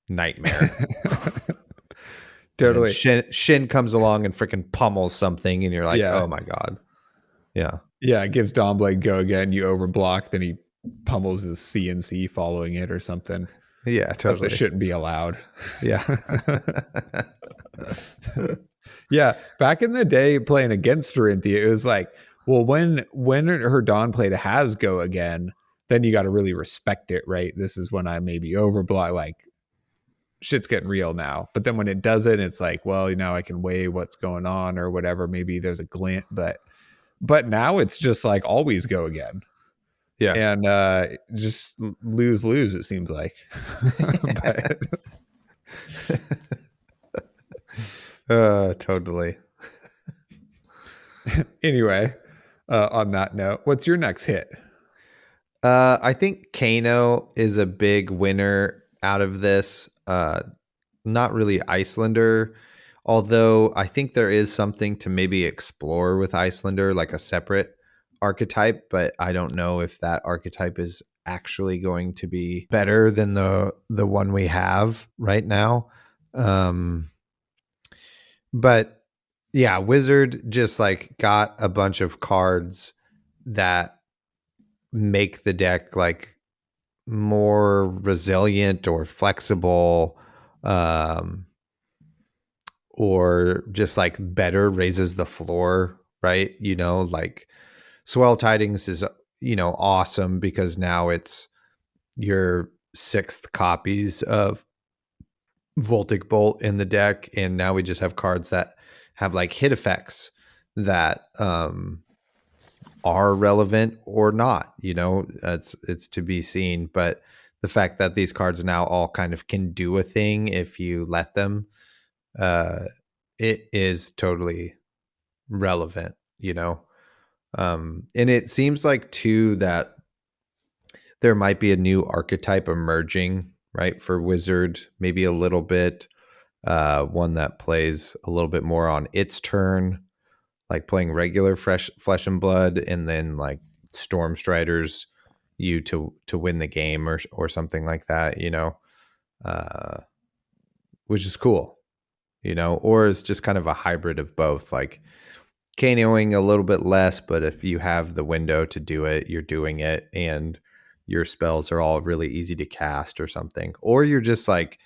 S1: nightmare. And then
S2: Totally.
S1: Shin comes along and freaking pummels something, and you're like,
S2: Yeah.
S1: oh my god, yeah,
S2: Yeah. It gives Dawnblade go again. You overblock, then he pummels his CNC following it or something.
S1: yeah,
S2: Stuff that
S1: totally,
S2: shouldn't be allowed.
S1: yeah,
S2: Yeah. Back in the day playing against Dorinthia, it was like, well, when her Dawnblade has go again, then you got to really respect it, right? This is when I maybe overblock, like shit's getting real now. But then when it doesn't, it's like, well, you know, I can weigh what's going on or whatever. Maybe there's a glint, but now it's just like always go again.
S1: yeah,
S2: And just lose lose, it seems like. But
S1: totally.
S2: anyway, on that note, what's your next hit?
S1: I think Kano is a big winner out of this. Not really Icelander, although I think there is something to maybe explore with Icelander, like a separate archetype, but I don't know if that archetype is actually going to be better than the one we have right now. Um, but yeah, Wizard just like got a bunch of cards that make the deck like more resilient or flexible, um, or just like better, raises the floor, right? You know, like Swell Tidings is, you know, awesome because now it's your sixth copies of Voltic Bolt in the deck, and now we just have cards that have like hit effects that are relevant or not. You know, it's to be seen. But the fact that these cards now all kind of can do a thing if you let them, uh, it is totally relevant. You know, and it seems like too that there might be a new archetype emerging, right, for Wizard, maybe a little bit, one that plays a little bit more on its turn, like playing regular fresh flesh and blood, and then like Storm Striders you to win the game or something like that, you know, uh, which is cool, you know, or it's just kind of a hybrid of both, like KOing a little bit less, but if you have the window to do it, you're doing it, and your spells are all really easy to cast or something. Or you're just like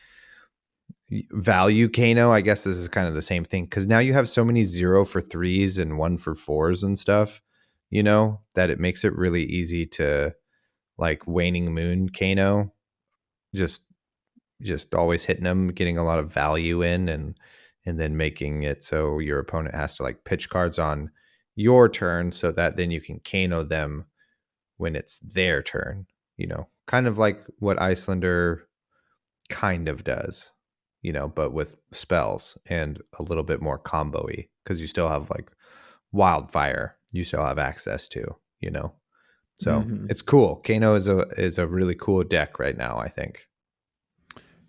S1: value Kano. I guess this is kind of the same thing because now you have so many 0 for 3s and 1 for 4s and stuff, you know, that it makes it really easy to like Waning Moon Kano, just always hitting them, getting a lot of value in, and then making it so your opponent has to like pitch cards on your turn so that then you can Kano them when it's their turn, you know, kind of like what Icelander kind of does, you know, but with spells and a little bit more combo-y because you still have like Wildfire, you still have access to, you know. So
S2: Mm-hmm.
S1: it's cool. Kano is a really cool deck right now, I think.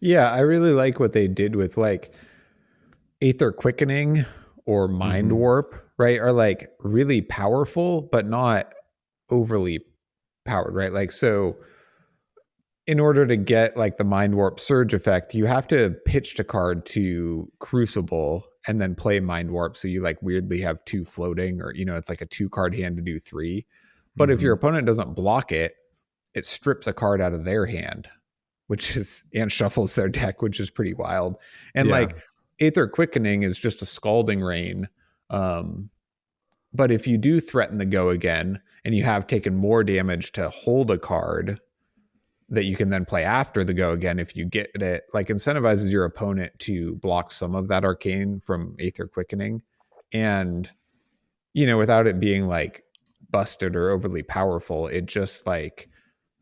S2: Yeah, I really like what they did with like Aether Quickening or Mind
S1: Mm-hmm.
S2: Warp, right? Are like really powerful, but not overly powered, right? Like, so in order to get like the Mind Warp Surge effect, you have to pitch a card to Crucible and then play Mind Warp. So you like weirdly have two floating, or, you know, it's like a 2 card hand to do 3. But if your
S1: Mm-hmm.
S2: opponent doesn't block it, it strips a card out of their hand, which is, and shuffles their deck, which is pretty wild. And
S1: Yeah.
S2: like Aether Quickening is just a Scalding Rain. Um, but if you do threaten the go again and you have taken more damage to hold a card that you can then play after the go again, if you get it, like incentivizes your opponent to block some of that arcane from Aether Quickening. And, you know, without it being like busted or overly powerful, it just like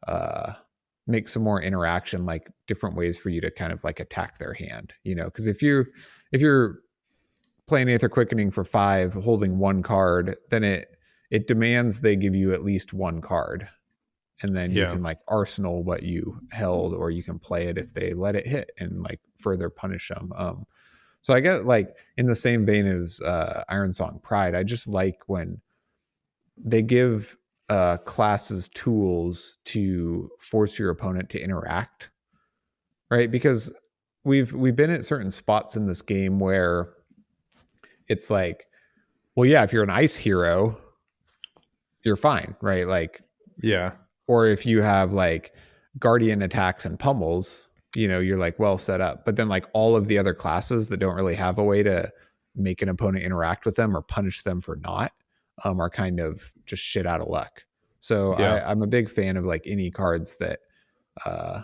S2: uh make some more interaction, like different ways for you to kind of like attack their hand, because if you're playing Aether Quickening for 5, holding 1 card, then it demands they give you at least 1 card, and then you
S1: Yeah.
S2: can like arsenal what you held, or you can play it if they let it hit and like further punish them. So I get like in the same vein as Iron Song Pride, I just like when they give classes tools to force your opponent to interact, right? Because we've been at certain spots in this game where it's like, well, yeah, if you're an ice hero, you're fine, right? Like,
S1: Yeah.
S2: or if you have like guardian attacks and pummels, you're like well set up. But then like all of the other classes that don't really have a way to make an opponent interact with them or punish them for not, are kind of just shit out of luck. So
S1: Yeah.
S2: I'm a big fan of like any cards that, uh,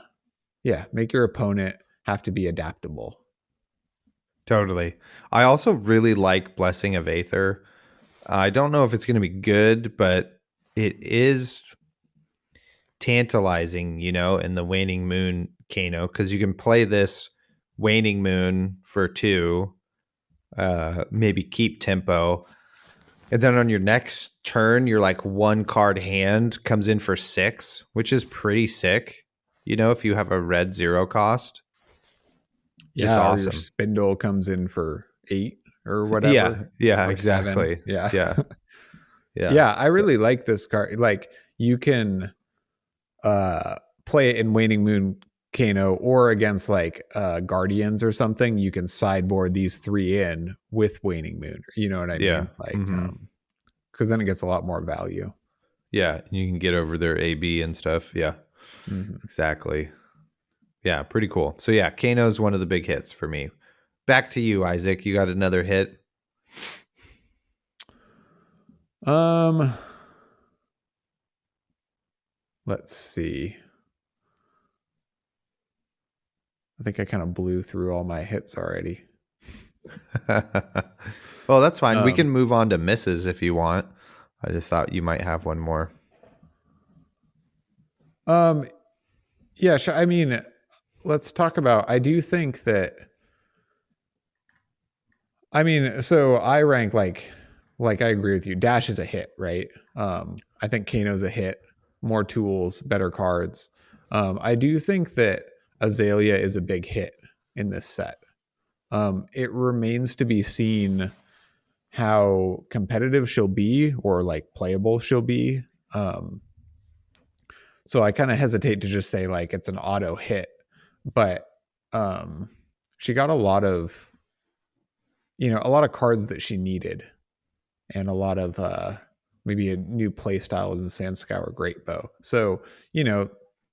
S2: make your opponent have to be adaptable.
S1: Totally. I also really like Blessing of Aether. I don't know if it's going to be good, but it is tantalizing, in the Waning Moon Kano, because you can play this Waning Moon for 2, maybe keep tempo, and then on your next turn, your like 1 card hand comes in for 6, which is pretty sick. If you have a red 0 cost, just
S2: Or your
S1: awesome.
S2: spindle comes in for 8 or whatever.
S1: Yeah,
S2: or
S1: exactly.
S2: 7. Yeah.
S1: Yeah.
S2: Yeah, I really like this card. Like you can play it in Waning Moon Kano or against like Guardians or something. You can sideboard these 3 in with Waning Moon. You know what I
S1: Yeah.
S2: mean? Like, because then it gets a lot more value.
S1: Yeah, you can get over their AB and stuff. Yeah, exactly. Yeah, pretty cool. So yeah, Kano's one of the big hits for me. Back to you, Isaac. You got another hit?
S2: Let's see. I think I kind of blew through all my hits already.
S1: Well, that's fine. We can move on to misses if you want. I just thought you might have one more.
S2: Yeah, sure. I mean, let's talk about, I do think that, so I rank like I agree with you. Dash is a hit, right? I think Kano's a hit. More tools, better cards. I do think that Azalea is a big hit in this set. It remains to be seen how competitive she'll be or like playable she'll be. So I kind of hesitate to just say like it's an auto hit, but she got a lot of cards that she needed, and a lot of maybe a new play style in the Sandscour Great Bow. So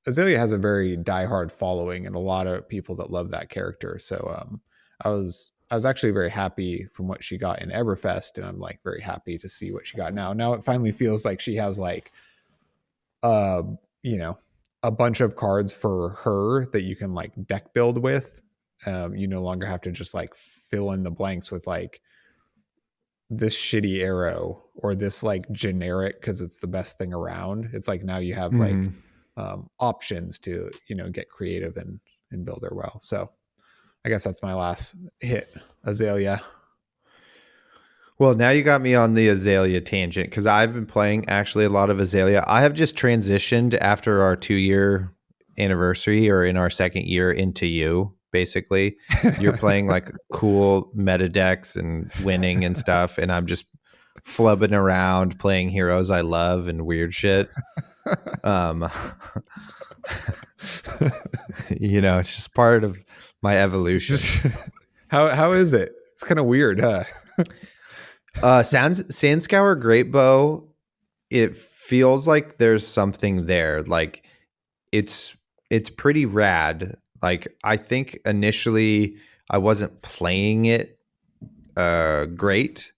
S2: Azalea has a very diehard following and a lot of people that love that character. So I was actually very happy from what she got in Everfest, and I'm like very happy to see what she got now. Now it finally feels like she has like a bunch of cards for her that you can like deck build with. You no longer have to just like fill in the blanks with like this shitty arrow or this like generic because it's the best thing around. It's like now you have like options to get creative and build her well. So I guess that's my last hit, Azalea.
S1: Well, now you got me on the Azalea tangent because I've been playing actually a lot of Azalea. I have just transitioned after our 2-year anniversary, or in our 2nd year, into you. Basically, you're playing like cool meta decks and winning and stuff, and I'm just flubbing around playing heroes I love and weird shit. It's just part of my evolution.
S2: How is it? It's kind of weird, huh?
S1: Sandscour Great Bow, it feels like there's something there. Like it's pretty rad. Like I think initially I wasn't playing it great.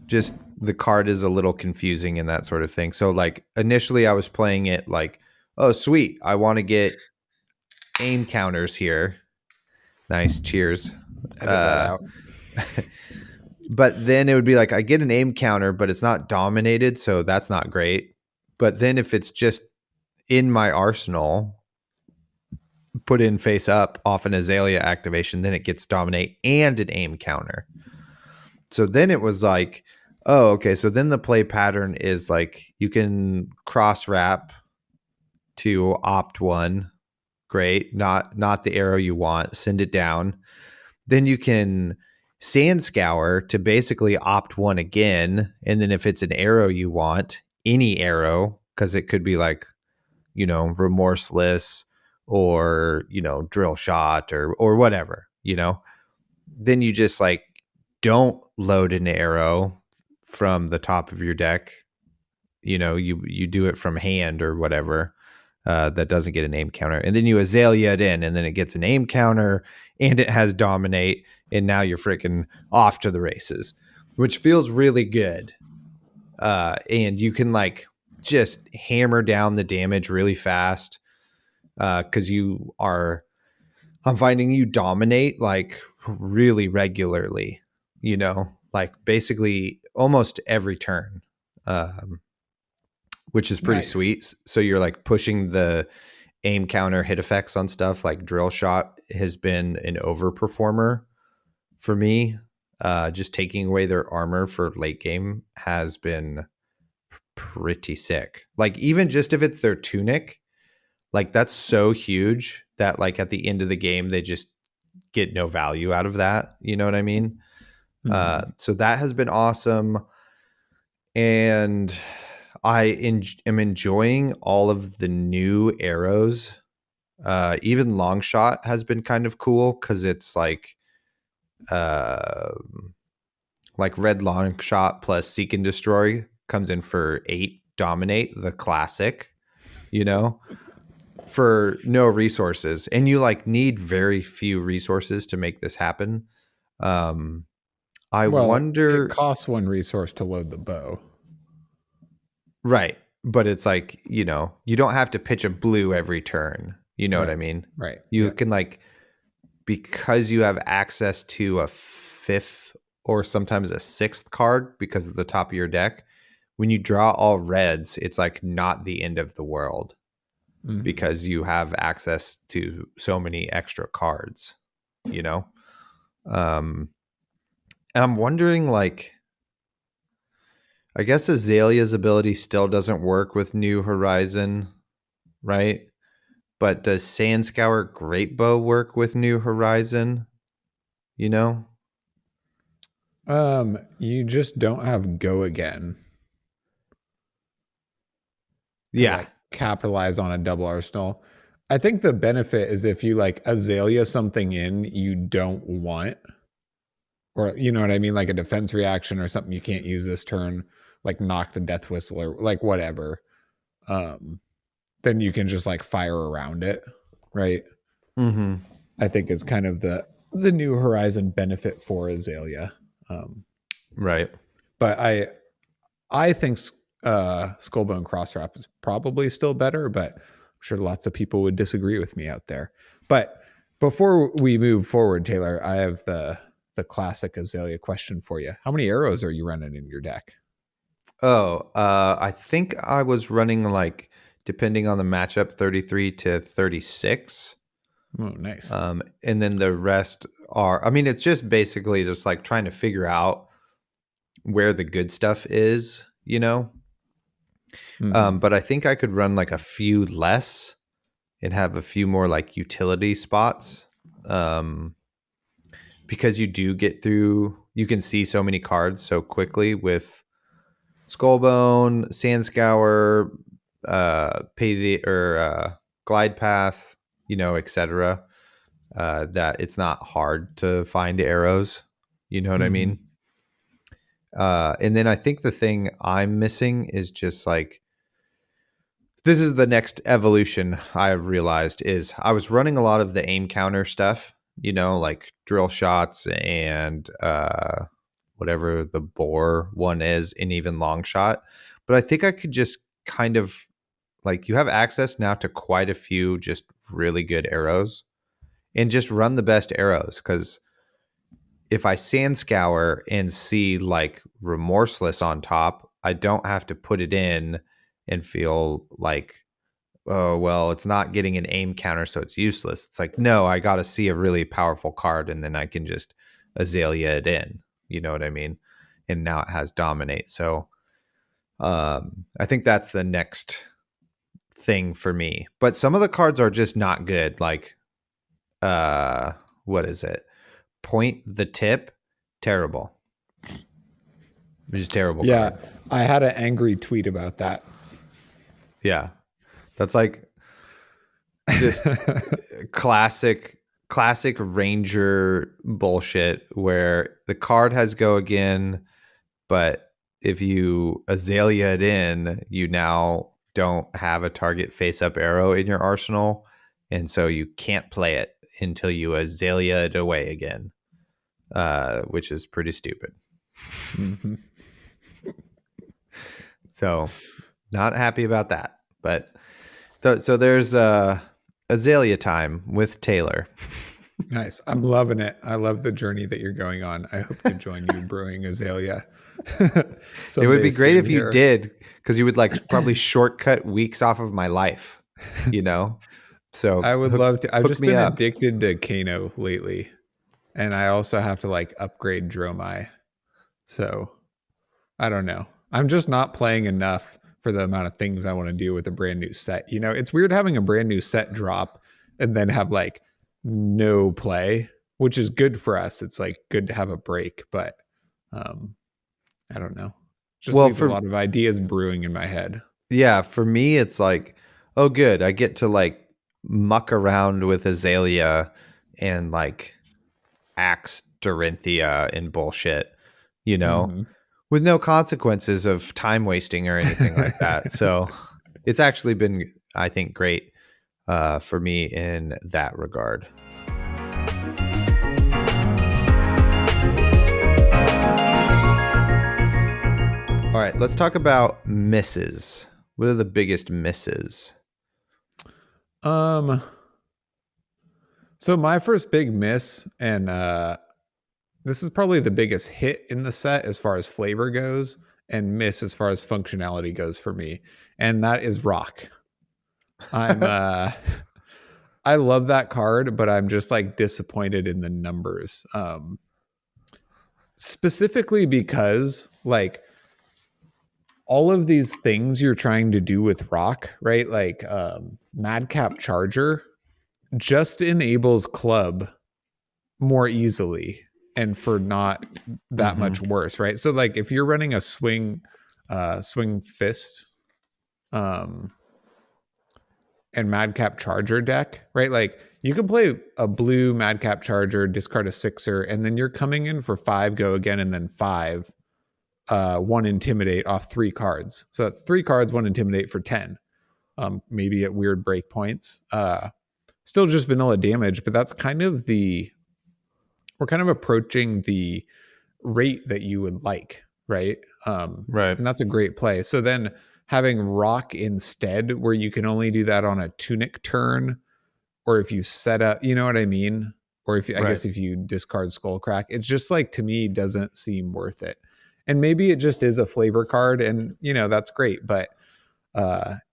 S1: Just the card is a little confusing and that sort of thing. So like initially I was playing it like, oh sweet, I want to get aim counters here. Nice, cheers.
S2: Edit that out.
S1: But then it would be like I get an aim counter, but it's not dominated, so that's not great. But then if it's just in my arsenal, put in face up off an Azalea activation, then it gets dominate and an aim counter. So then it was like, oh, okay. So then the play pattern is like you can cross wrap to opt one. Great. Not the arrow you want. Send it down. Then you can sand scour to basically opt one again. And then if it's an arrow you want, any arrow, because it could be like, remorseless or, drill shot or whatever, then you just like don't load an arrow from the top of your deck. You do it from hand or whatever. That doesn't get a name counter, and then you Azalea it in, and then it gets a name counter, and it has dominate, and now you're freaking off to the races, which feels really good. And you can like just hammer down the damage really fast because I'm finding you dominate like really regularly, like basically almost every turn. Which is pretty
S2: Nice.
S1: sweet. So you're like pushing the aim counter hit effects on stuff like drill shot has been an overperformer for me. Just taking away their armor for late game has been pretty sick. Like even just if it's their tunic, like that's so huge that like at the end of the game they just get no value out of that. You know what I mean?
S2: Mhm.
S1: So that has been awesome. And am enjoying all of the new arrows. Even long shot has been kind of cool because it's uh, like red long shot plus seek and destroy comes in for 8 dominate, the classic, for no resources, and you like need very few resources to make this happen. I
S2: Well, it
S1: wonder.
S2: costs one resource to load the bow.
S1: Right. But it's like, you don't have to pitch a blue every turn. You know what I
S2: Right.
S1: mean?
S2: Right.
S1: You
S2: Yeah.
S1: can like, because you have access to a fifth or sometimes a sixth card because of the top of your deck, when you draw all reds, it's like not the end of the world
S2: Mhm.
S1: because you have access to so many extra cards, you know? And I'm wondering like, I guess Azalea's ability still doesn't work with New Horizon, right? But does Sand Scour Great Bow work with New Horizon? You know?
S2: You just don't have go again to
S1: Yeah.
S2: like capitalize on a double arsenal. I think the benefit is if you like Azalea something in you don't want, or you know what I mean, like a defense reaction or something you can't use this turn, like knock the death whistle or like whatever. Um, then you can just like fire around it, right?
S1: Mm-hmm.
S2: I think is kind of the new horizon benefit for Azalea. Um,
S1: Right.
S2: but I think Skullbone Crosswrap is probably still better, but I'm sure lots of people would disagree with me out there. But before we move forward, Taylor, I have the classic Azalea question for you. How many arrows are you running in your deck?
S1: Oh, I think I was running like, depending on the matchup, 33 to 36.
S2: Oh, nice.
S1: And then the rest are, I mean, it's just basically just like trying to figure out where the good stuff is,
S2: Mm-hmm.
S1: But I think I could run like a few less and have a few more like utility spots. Because you can see so many cards so quickly with Skullbone, Sand Scour, Pay the or Glide Path, etc. That it's not hard to find arrows. You know what I
S2: Mm-hmm.
S1: mean? And then I think the thing I'm missing is just like, this is the next evolution I've realized is I was running a lot of the aim counter stuff, like drill shots and whatever the bore one is, and even long shot. But I think I could just kind of like, you have access now to quite a few just really good arrows and just run the best arrows. Because if I sand scour and see like remorseless on top, I don't have to put it in and feel like oh, well, it's not getting an aim counter, so it's useless. It's like, no, I got to see a really powerful card and then I can just Azalea it in. You know what I mean? And now it has dominate. So I think that's the next thing for me. But some of the cards are just not good. Like, what is it? Point the tip, terrible. Just terrible
S2: Yeah,
S1: card.
S2: I had an angry tweet about that.
S1: Yeah, that's like just classic ranger bullshit where the card has go again, but if you Azalea it in, you now don't have a target face up arrow in your arsenal, and so you can't play it until you Azalea it away again, which is pretty stupid.
S2: Mm-hmm.
S1: So not happy about that. But so there's Azalea time with Taylor.
S2: Nice. I'm loving it. I love the journey that you're going on. I hope to join you brewing Azalea.
S1: It would be great
S2: soon
S1: if you
S2: here.
S1: did, because you would like probably shortcut weeks off of my life, you know? So
S2: I would love to. I've
S1: hook
S2: just
S1: me
S2: been
S1: up.
S2: addicted to Kano lately, and I also have to like upgrade Dromai. So I don't know. I'm just not playing enough for the amount of things I want to do with a brand new set. You know, it's weird having a brand new set drop and then have like no play, which is good for us. It's like good to have a break, but um, I don't know. Just
S1: Well,
S2: leaves a lot of ideas brewing in my head.
S1: for me, it's like, oh, good. I get to like muck around with Azalea and like axe Dorinthia and bullshit, you know,
S2: Mm-hmm.
S1: with no consequences of time wasting or anything like that. So it's actually been, I think, great for me in that regard. All right, let's talk about misses. What are the biggest misses?
S2: Um, so my first big miss, and this is probably the biggest hit in the set as far as flavor goes, and miss as far as functionality goes for me, and that is rock. I'm I love that card, but I'm just like disappointed in the numbers. Specifically because like all of these things you're trying to do with rock, right? Like Madcap Charger just enables club more easily and for not that
S1: Mm-hmm.
S2: much worse, right? So like if you're running a swing fist and Madcap Charger deck, right? Like you can play a blue Madcap Charger, discard a sixer, and then you're coming in for 5, go again, and then 5, 1 intimidate off 3 cards. So that's 3 cards, 1 intimidate for 10. Maybe at weird break points. Still just vanilla damage, but that's kind of we're kind of approaching the rate that you would like, right?
S1: Right.
S2: And that's a great play. So then having rock instead, where you can only do that on a tunic turn, or if you set up, you know what I mean? Or if I
S1: Right.
S2: guess if you discard Skullcrack, it's just like to me doesn't seem worth it. And maybe it just is a flavor card, and you know that's great, but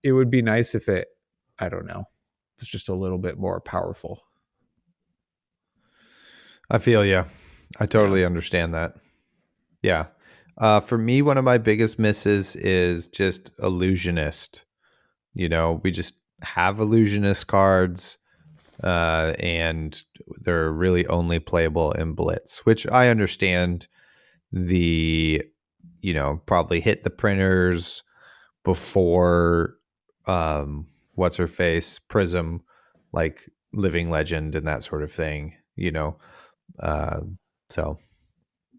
S2: it would be nice if it, I don't know, was just a little bit more powerful.
S1: I feel you. I
S2: Yeah.
S1: totally understand that. Yeah. For me, one of my biggest misses is just illusionist. You know, we just have illusionist cards, and they're really only playable in Blitz, which I understand the, probably hit the printers before what's her face, Prism, like Living Legend and that sort of thing, Uh, so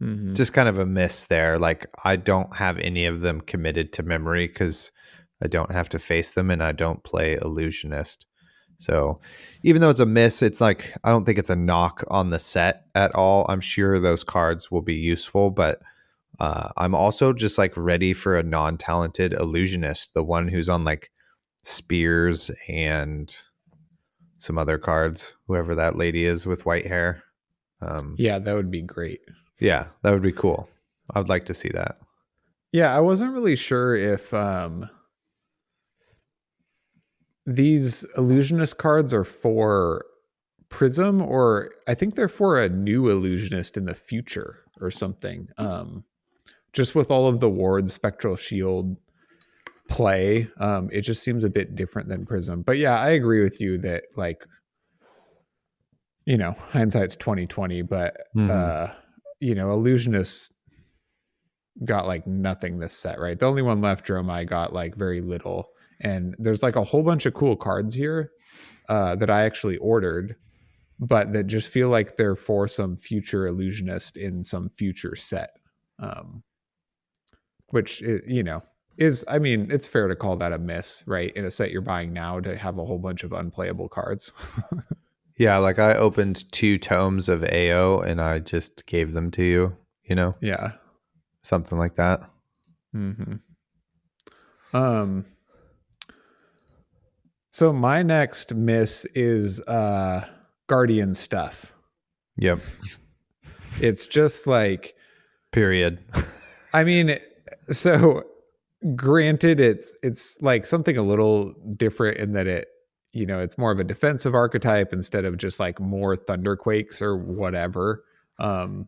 S2: Mm-hmm.
S1: just kind of a miss there. Like I don't have any of them committed to memory because I don't have to face them and I don't play illusionist. So even though it's a miss, it's like I don't think it's a knock on the set at all. I'm sure those cards will be useful, but I'm also just like ready for a non-talented illusionist, the one who's on like spears and some other cards, whoever that lady is with white hair.
S2: Yeah, that would be great.
S1: Yeah, that would be cool. I would like to see that.
S2: Yeah, I wasn't really sure if these illusionist cards are for Prism, or I think they're for a new illusionist in the future or something. Just with all of the Ward Spectral Shield play, it just seems a bit different than Prism. But yeah, I agree with you that, like, hindsight's 2020, but
S1: Mm-hmm.
S2: illusionists got like nothing this set, right? The only one left, Dromai, got like very little. And there's like a whole bunch of cool cards here that I actually ordered, but that just feel like they're for some future illusionist in some future set. Um, which is, I mean, it's fair to call that a miss, right? In a set you're buying now, to have a whole bunch of unplayable cards.
S1: Yeah, like I opened 2 tomes of AO and I just gave them to you,
S2: Yeah.
S1: something like that.
S2: Mm-hmm. Um. So my next miss is Guardian stuff.
S1: Yep.
S2: It's just like,
S1: Period.
S2: I mean, so granted, it's like something a little different in that it's more of a defensive archetype instead of just like more Thunderquakes or whatever.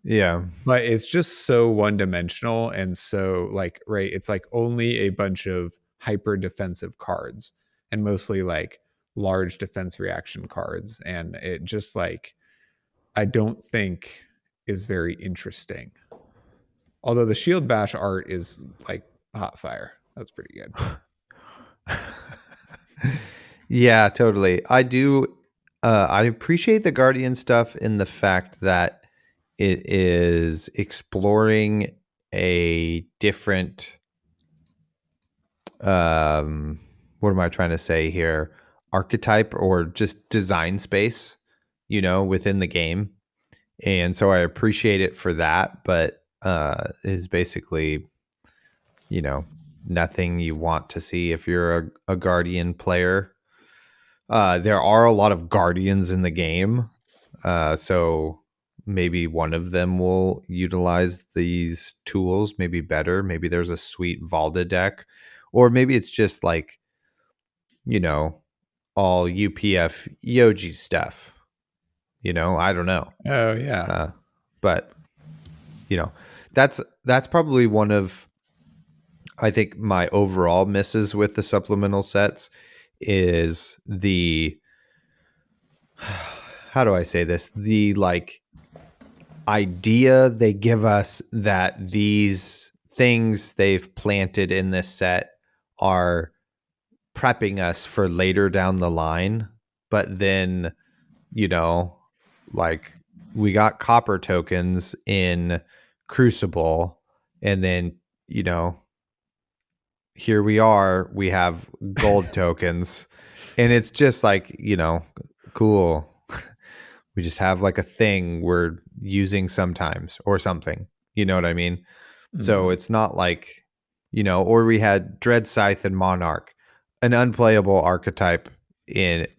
S1: Yeah.
S2: But it's just so one dimensional, and so, like, right, it's like only a bunch of hyper defensive cards, and mostly like large defense reaction cards, and it just, like, I don't think is very interesting. Although the Shield Bash art is like hot fire. That's pretty good.
S1: Yeah, totally. I do. I appreciate the Guardian stuff in the fact that it is exploring a different. What am I trying to say here? Archetype or just design space, within the game. And so I appreciate it for that, but is basically, nothing you want to see if you're a Guardian player. There are a lot of Guardians in the game, so maybe one of them will utilize these tools maybe better. Maybe there's a sweet Valda deck, or maybe it's just like, all UPF Yoji stuff. I don't know.
S2: Oh yeah.
S1: But that's probably one of, I think, my overall misses with the supplemental sets is the, how do I say this? The like idea they give us that these things they've planted in this set are prepping us for later down the line, but then, like we got copper tokens in Crucible, and then, here we are, we have gold tokens, and it's just like, cool. We just have like a thing we're using sometimes or something. You know what I mean? So
S2: Mm-hmm.
S1: it's not like, or we had Dread Scythe and Monarch, an unplayable archetype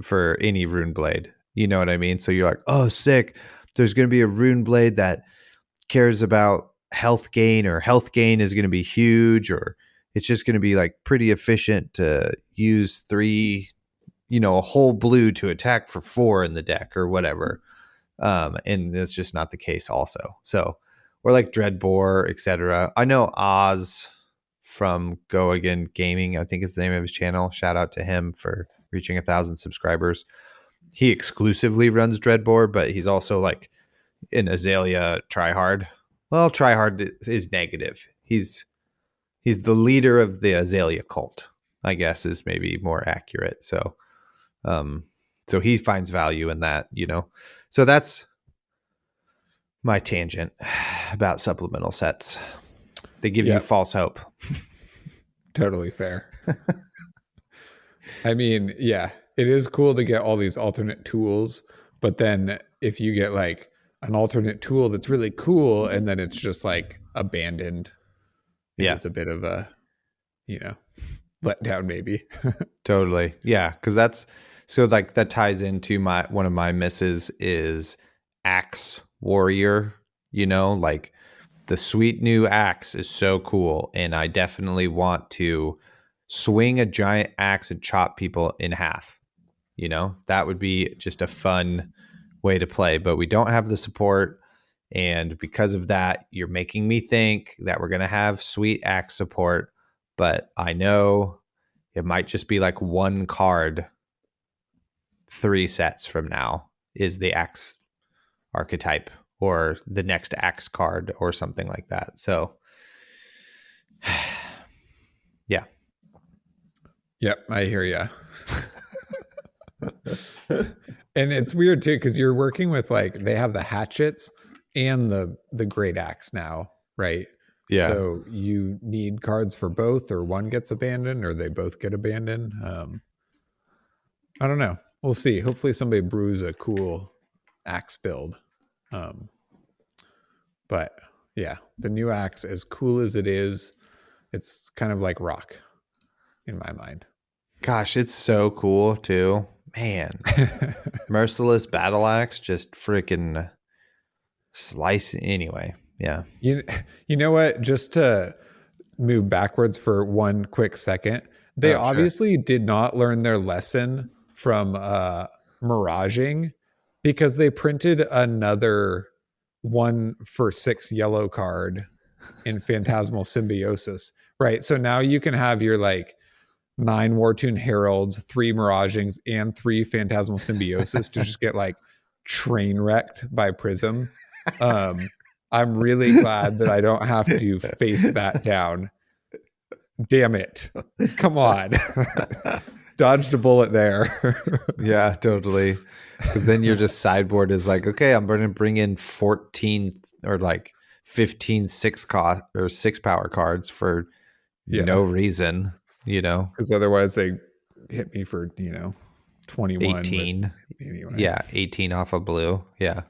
S1: for any Rune Blade. You know what I mean? So you're like, oh, sick. There's going to be a Rune Blade that cares about health gain, or health gain is going to be huge, or it's just going to be like pretty efficient to use 3, a whole blue to attack for 4 in the deck or whatever. And that's just not the case also. So, or like Dreadbore, etc. I know Oz from Go Again Gaming, I think is the name of his channel. Shout out to him for reaching 1,000 subscribers. He exclusively runs Dreadbore, but he's also like an Azalea tryhard. Well, tryhard is negative. He's the leader of the Azalea cult, I guess, is maybe more accurate. So, so he finds value in that, So that's my tangent about supplemental sets. They give you
S2: Yep.
S1: false hope.
S2: Totally fair. I mean, yeah, it is cool to get all these alternate tools, but then if you get like an alternate tool that's really cool and then it's just like abandoned, it
S1: Yeah,
S2: is a bit of a, letdown maybe.
S1: totally. Yeah, because that's so like that ties into one of my misses is Axe Warrior. Like the sweet new axe is so cool, and I definitely want to swing a giant axe and chop people in half. That would be just a fun way to play, but we don't have the support. And because of that, you're making me think that we're going to have sweet axe support, but I know it might just be like one card 3 sets from now is the axe archetype or the next axe card or something like that. So yeah.
S2: Yep, I hear ya. And it's weird too, because you're working with like they have the hatchets and the great axe now, right?
S1: Yeah.
S2: So you need cards for both, or one gets abandoned, or they both get abandoned. I don't know. We'll see. Hopefully, somebody brews a cool axe build. But yeah, the new axe, as cool as it is, it's kind of like rock in my mind.
S1: Gosh, it's so cool too. Man. Merciless battle axe, just freaking slice anyway. Yeah.
S2: You know what? Just to move backwards for one quick second, they obviously did not learn their lesson from miraging, because they printed another 1-for-6 yellow card in Phantasmal Symbiosis, right? So now you can have your like 9 Wartune Heralds, 3 Miragings, and 3 Phantasmal Symbiosis to just get like train wrecked by Prism. I'm really glad that I don't have to face that down. Damn it. Come on. Dodged a bullet there.
S1: Yeah, totally. Because then your just sideboard is like, okay, I'm going to bring in 14 or like 15 6 cost or 6 power cards for no reason,
S2: Because otherwise they hit me for, 21.
S1: 18.
S2: Anyway.
S1: Yeah, 18 off of blue. Yeah.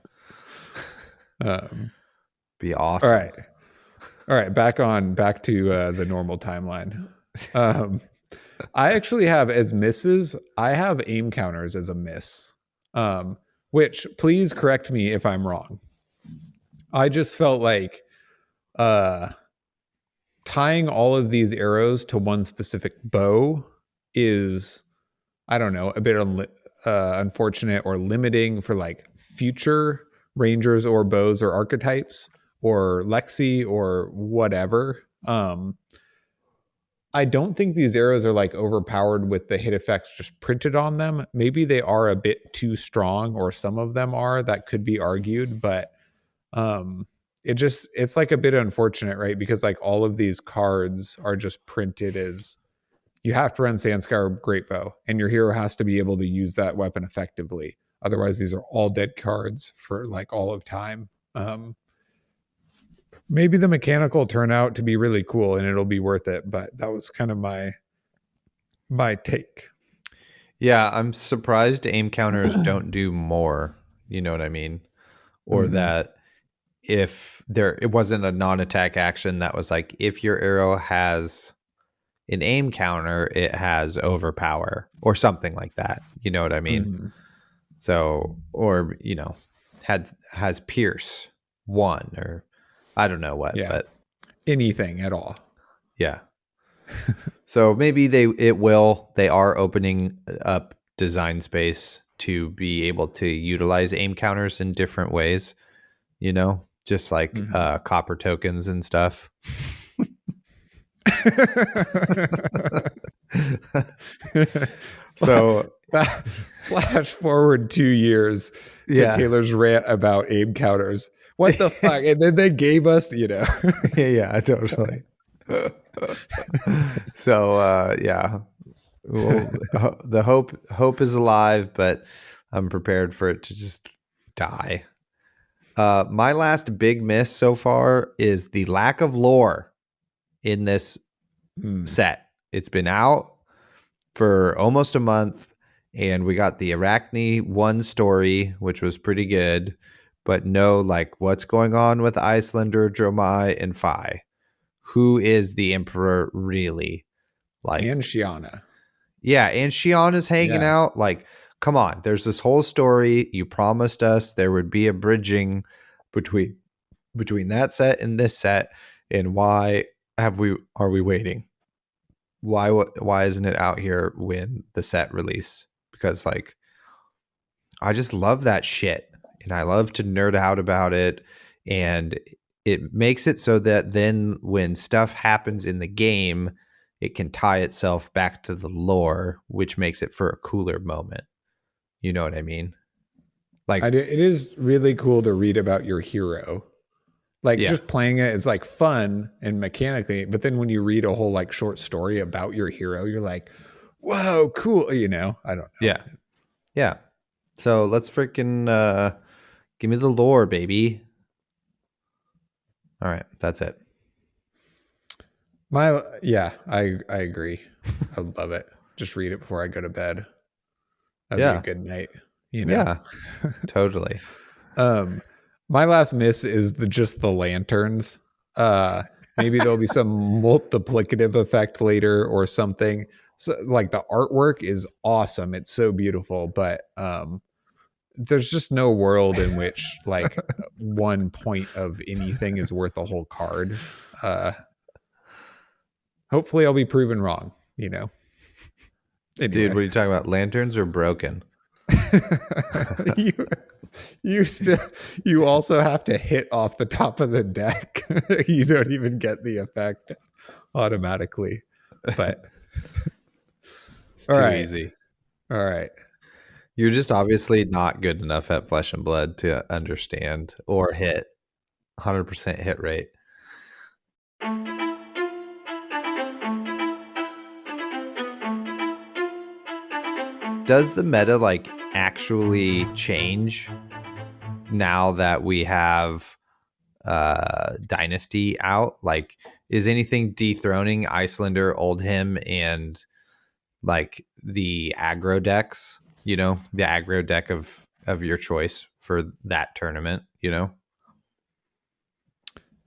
S1: Be awesome.
S2: All right. Back to the normal timeline. I actually have as misses, I have aim counters as a miss. Which, please correct me if I'm wrong. I just felt like tying all of these arrows to one specific bow is, I don't know, a bit unfortunate or limiting for like future rangers or bows or archetypes or Lexi or whatever. I don't think these arrows are like overpowered with the hit effects just printed on them. Maybe they are a bit too strong, or some of them are. That could be argued, but it's like a bit unfortunate, right? Because like all of these cards are just printed as you have to run Sandscar Greatbow, and your hero has to be able to use that weapon effectively. Otherwise, these are all dead cards for like all of time. Maybe the mechanical will turn out to be really cool and it'll be worth it, but that was kind of my take.
S1: Yeah, I'm surprised aim counters don't do more. You know what I mean? Or that if it wasn't a non-attack action that was like, if your arrow has an aim counter, it has overpower or something like that. You know what I mean? So, or, has pierce 1 or I don't know what, but
S2: anything at all.
S1: Yeah. So maybe they are opening up design space to be able to utilize aim counters in different ways, just like copper tokens and stuff. So
S2: flash forward 2 years to Taylor's rant about aim counters. What the fuck? And then they gave us,
S1: yeah, totally. So well, the hope is alive, but I'm prepared for it to just die. My last big miss so far is the lack of lore in this set. It's been out for almost a month, and we got the Arachne 1 story, which was pretty good, but no, like, what's going on with Icelander, Dromai, and Phi? Who is the Emperor really? Like,
S2: and Shiana.
S1: Yeah, and Shiana's hanging out. Like, come on, there's this whole story. You promised us there would be a bridging between that set and this set, and why are we waiting? why isn't it out here when the set release? Because like I just love that shit and I love to nerd out about it, and it makes it so that then when stuff happens in the game, it can tie itself back to the lore, which makes it for a cooler moment. You know what I mean? Like,
S2: It is really cool to read about your hero. Like
S1: yeah,
S2: just playing it is like fun and mechanically, but then when you read a whole like short story about your hero, you're like, whoa, cool. You know, I don't know.
S1: yeah, yeah. So let's freaking give me the lore, baby. All right, that's it.
S2: Yeah, I agree. I would love it. Just read it before I go to bed. That'd be a
S1: Yeah,
S2: good night, you know.
S1: yeah, totally.
S2: Um, my last miss is just the lanterns. Maybe there'll be some multiplicative effect later or something. So, like the artwork is awesome. It's so beautiful, but there's just no world in which like 1 point of anything is worth a whole card. Uh, hopefully, I'll be proven wrong. You know.
S1: Dude,
S2: Anyway,
S1: what are you talking about? Lanterns are broken.
S2: you you still you also have to hit off the top of the deck. You don't even get the effect automatically. But
S1: It's
S2: all
S1: too
S2: right.
S1: easy.
S2: All right.
S1: You're just obviously not good enough at Flesh and Blood to understand or hit 100% hit rate. Does the meta like actually change now that we have Dynasty out? Like, is anything dethroning Icelander, Oldhim, and like the aggro decks? You know, the aggro deck of your choice for that tournament. You know,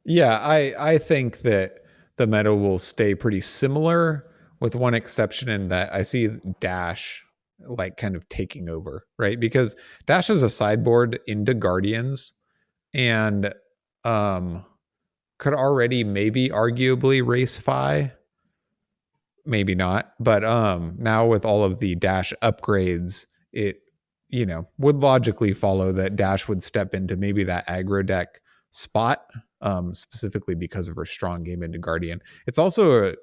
S2: Yeah, I think that the meta will stay pretty similar with one exception in that I see Dash like kind of taking over, right? Because Dash is a sideboard into Guardians and um could already maybe arguably race Fi, maybe not, but now with all of the Dash upgrades, it would logically follow that Dash would step into maybe that aggro deck spot, specifically because of her strong game into Guardian. It's also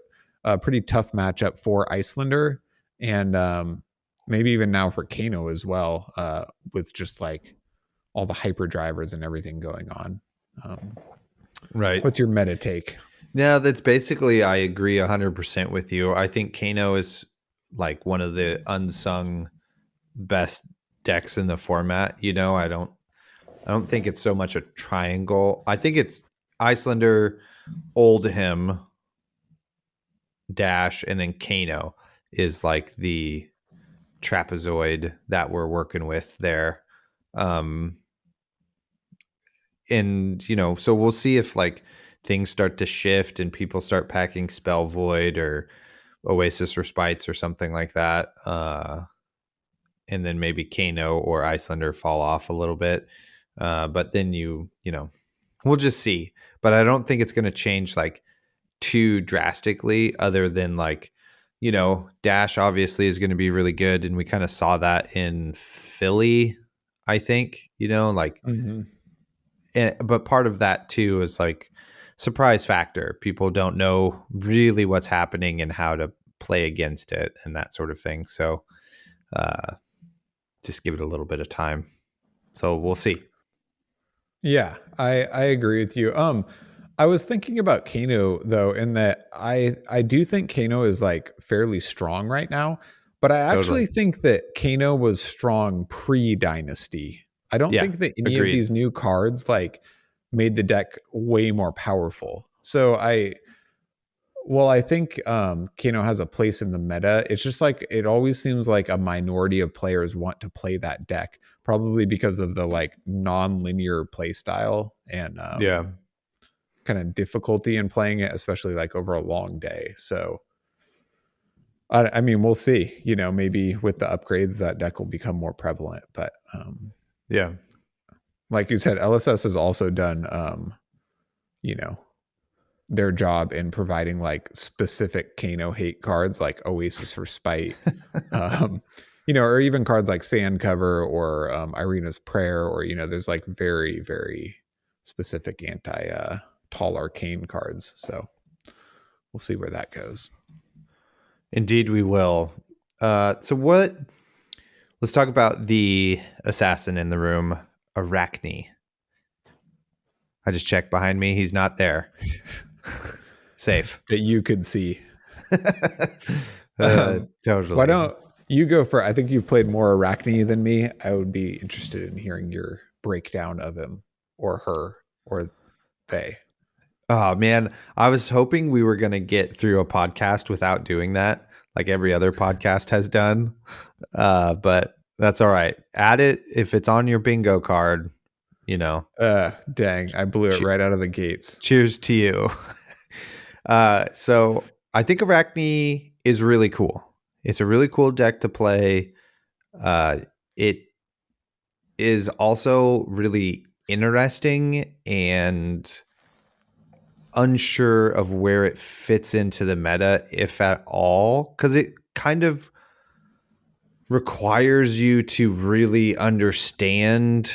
S2: a pretty tough matchup for Icelander and maybe even now for Kano as well, with just like all the hyper drivers and everything going on. um,
S1: right?
S2: what's your meta take?
S1: Yeah, that's basically, I agree 100% with you. I think Kano is like one of the unsung best decks in the format. You know, I don't think it's so much a triangle. I think it's Icelander, Oldhim, Dash, and then Kano is like the trapezoid that we're working with there. Um and so we'll see if like things start to shift and people start packing Spell Void or Oasis Respites or something like that. And then maybe Kano or Icelander fall off a little bit. But then we'll just see. But I don't think it's going to change like too drastically, other than like, Dash obviously is going to be really good. And we kind of saw that in Philly, I think, like,
S2: Mm-hmm.
S1: but part of that too is like surprise factor. People don't know really what's happening and how to play against it and that sort of thing. So, just give it a little bit of time. So we'll see.
S2: Yeah, I agree with you. I was thinking about Kano though, in that I do think Kano is like fairly strong right now, but I
S1: Totally.
S2: actually think that Kano was strong pre-Dynasty. I don't
S1: Yeah.
S2: think that any of
S1: Agreed.
S2: these new cards like made the deck way more powerful. So I think Kano has a place in the meta. It's just like it always seems like a minority of players want to play that deck, probably because of the like non-linear play style and
S1: Yeah.
S2: kind of difficulty in playing it, especially like over a long day. So I mean, we'll see. Maybe with the upgrades, that deck will become more prevalent. But
S1: Yeah.
S2: like you said, LSS has also done you know their job in providing like specific Kano hate cards like Oasis for Spite, um, or even cards like Sand Cover or Irina's Prayer, or there's like very very specific anti tall arcane cards. So we'll see where that goes.
S1: Indeed, we will. So what? Let's talk about the assassin in the room, Arachne. I just checked behind me. He's not there. Safe.
S2: That you could see.
S1: Totally.
S2: Why don't you go for? I think you've played more Arachne than me. I would be interested in hearing your breakdown of him or her or they.
S1: Oh man, I was hoping we were going to get through a podcast without doing that, like every other podcast has done. But that's all right. Add it if it's on your bingo card.
S2: Dang, I blew it right out of the gates.
S1: Cheers to you. So I think Arachne is really cool. It's a really cool deck to play. It is also really interesting and unsure of where it fits into the meta, if at all, because it kind of requires you to really understand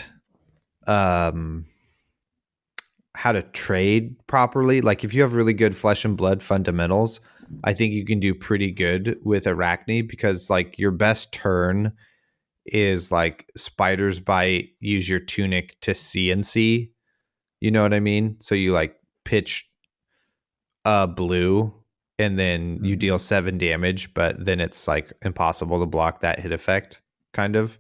S1: how to trade properly. Like if you have really good flesh and blood fundamentals, I think you can do pretty good with Arachne, because like your best turn is like Spider's Bite, use your Tunic to CNC. You know what I mean? So you like pitch a blue and then you deal 7 damage, but then it's like impossible to block that hit effect, kind of.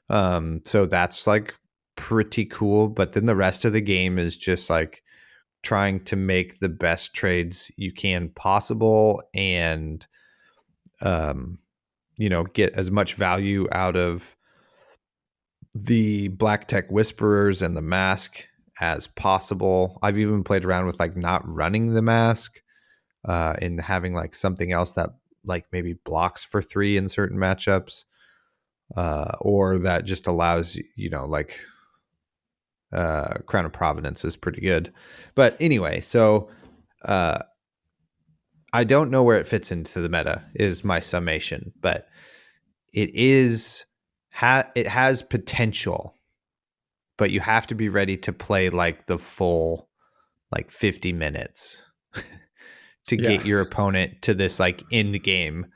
S1: So that's like pretty cool. But then the rest of the game is just like trying to make the best trades you can possible and get as much value out of the Black Tech Whisperers and the mask as possible. I've even played around with like not running the mask and having like something else that like maybe blocks for 3 in certain matchups, or that just allows like Crown of Providence is pretty good. But anyway, so I don't know where it fits into the meta is my summation, but it has potential, but you have to be ready to play like the full like 50 minutes to get your opponent to this like end game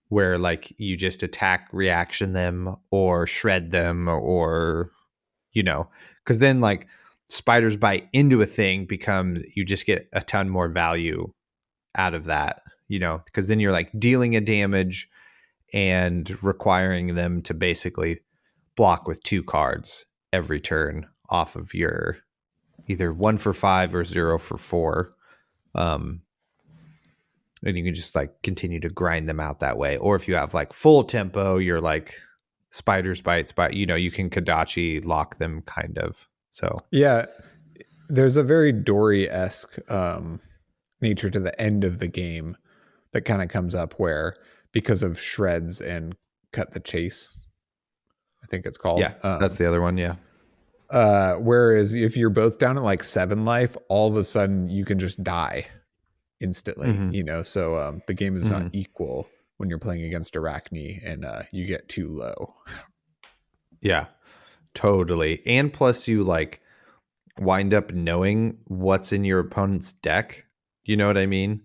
S1: where like you just attack, reaction them or shred them, or because then like Spider's Bite into a thing becomes, you just get a ton more value out of that, because then you're like dealing a damage and requiring them to basically block with 2 cards every turn off of your either 1 for 5 or 0 for 4. And you can just like continue to grind them out that way. Or if you have like full tempo, you're like Spider's Bite, you can Kodachi lock them kind of. So
S2: yeah, there's a very Dory-esque nature to the end of the game that kind of comes up where, because of shreds and cut the chase, I think it's called.
S1: Yeah, that's the other one. Yeah.
S2: Whereas if you're both down at like 7 life, all of a sudden you can just die instantly, so the game is not equal when you're playing against Arachne and you get too low.
S1: Yeah, totally. And plus you like wind up knowing what's in your opponent's deck. You know what I mean?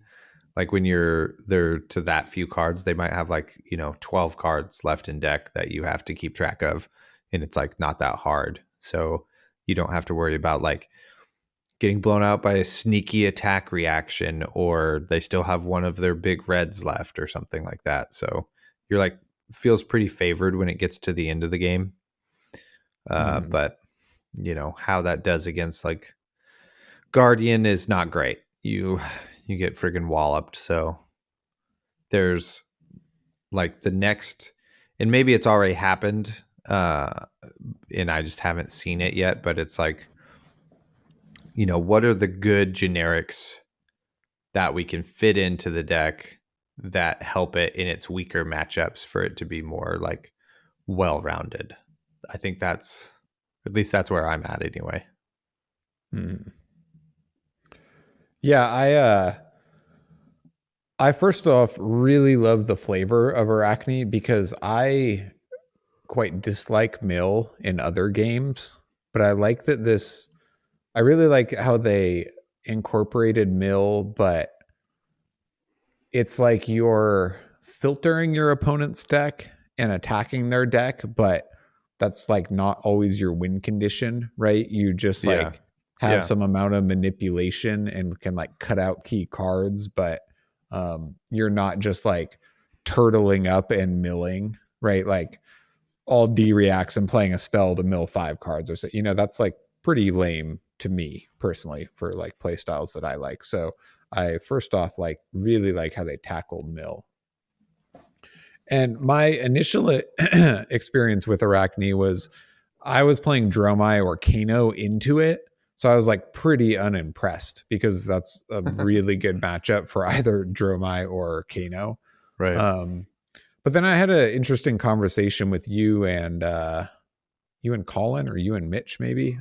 S1: Like when you're there to that few cards, they might have like, 12 cards left in deck that you have to keep track of. And it's like not that hard. So you don't have to worry about like getting blown out by a sneaky attack reaction, or they still have one of their big reds left or something like that. So you're like, feels pretty favored when it gets to the end of the game. But how that does against like Guardian is not great. You get friggin' walloped. So there's like the next, and maybe it's already happened, and I just haven't seen it yet, but it's like, what are the good generics that we can fit into the deck that help it in its weaker matchups for it to be more like well-rounded? I think at least that's where I'm at anyway.
S2: Yeah, I first off really love the flavor of Arachne because I quite dislike mill in other games, but I like that this. I really like how they incorporated mill, but it's like you're filtering your opponent's deck and attacking their deck, but that's like not always your win condition, right? You just
S1: Yeah.
S2: like have
S1: Yeah.
S2: some amount of manipulation and can like cut out key cards, but you're not just like turtling up and milling, right? Like all D reacts and playing a spell to mill 5 cards or so. That's like pretty lame to me personally for like play styles that I like. So I first off like really like how they tackled mill. And my initial experience with Arachne was I was playing Dromai or Kano into it. So I was like pretty unimpressed because that's a really good matchup for either Dromai or Kano.
S1: Right.
S2: Um, but then I had an interesting conversation with you and Colin or you and Mitch maybe,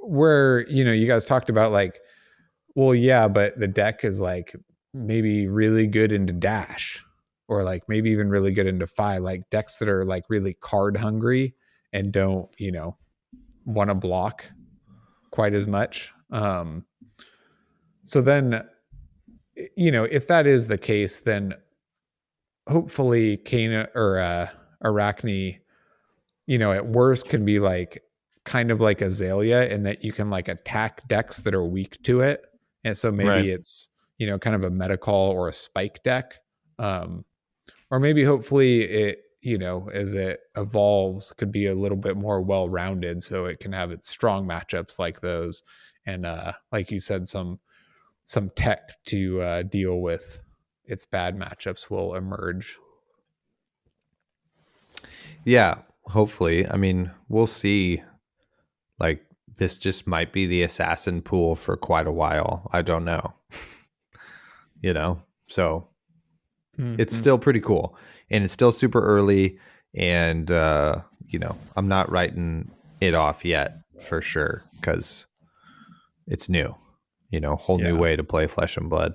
S2: where you guys talked about like, well, yeah, but the deck is like maybe really good into dash, or like maybe even really good into fi, like decks that are like really card hungry and don't want to block quite as much. So then if that is the case, then hopefully Kana or Arachne at worst can be like kind of like Azalea in that you can like attack decks that are weak to it. And so
S1: Right.
S2: maybe it's, kind of a Metacall or a spike deck. Um, or maybe hopefully it, as it evolves, could be a little bit more well rounded so it can have its strong matchups like those. And like you said, some tech to deal with its bad matchups will emerge.
S1: Yeah. Hopefully. I mean, we'll see. Like, this just might be the assassin pool for quite a while. I don't know. So it's
S2: Mm-hmm.
S1: still pretty cool. And it's still super early. And, I'm not writing it off yet for sure because it's new, whole new
S2: Yeah.
S1: way to play Flesh and Blood.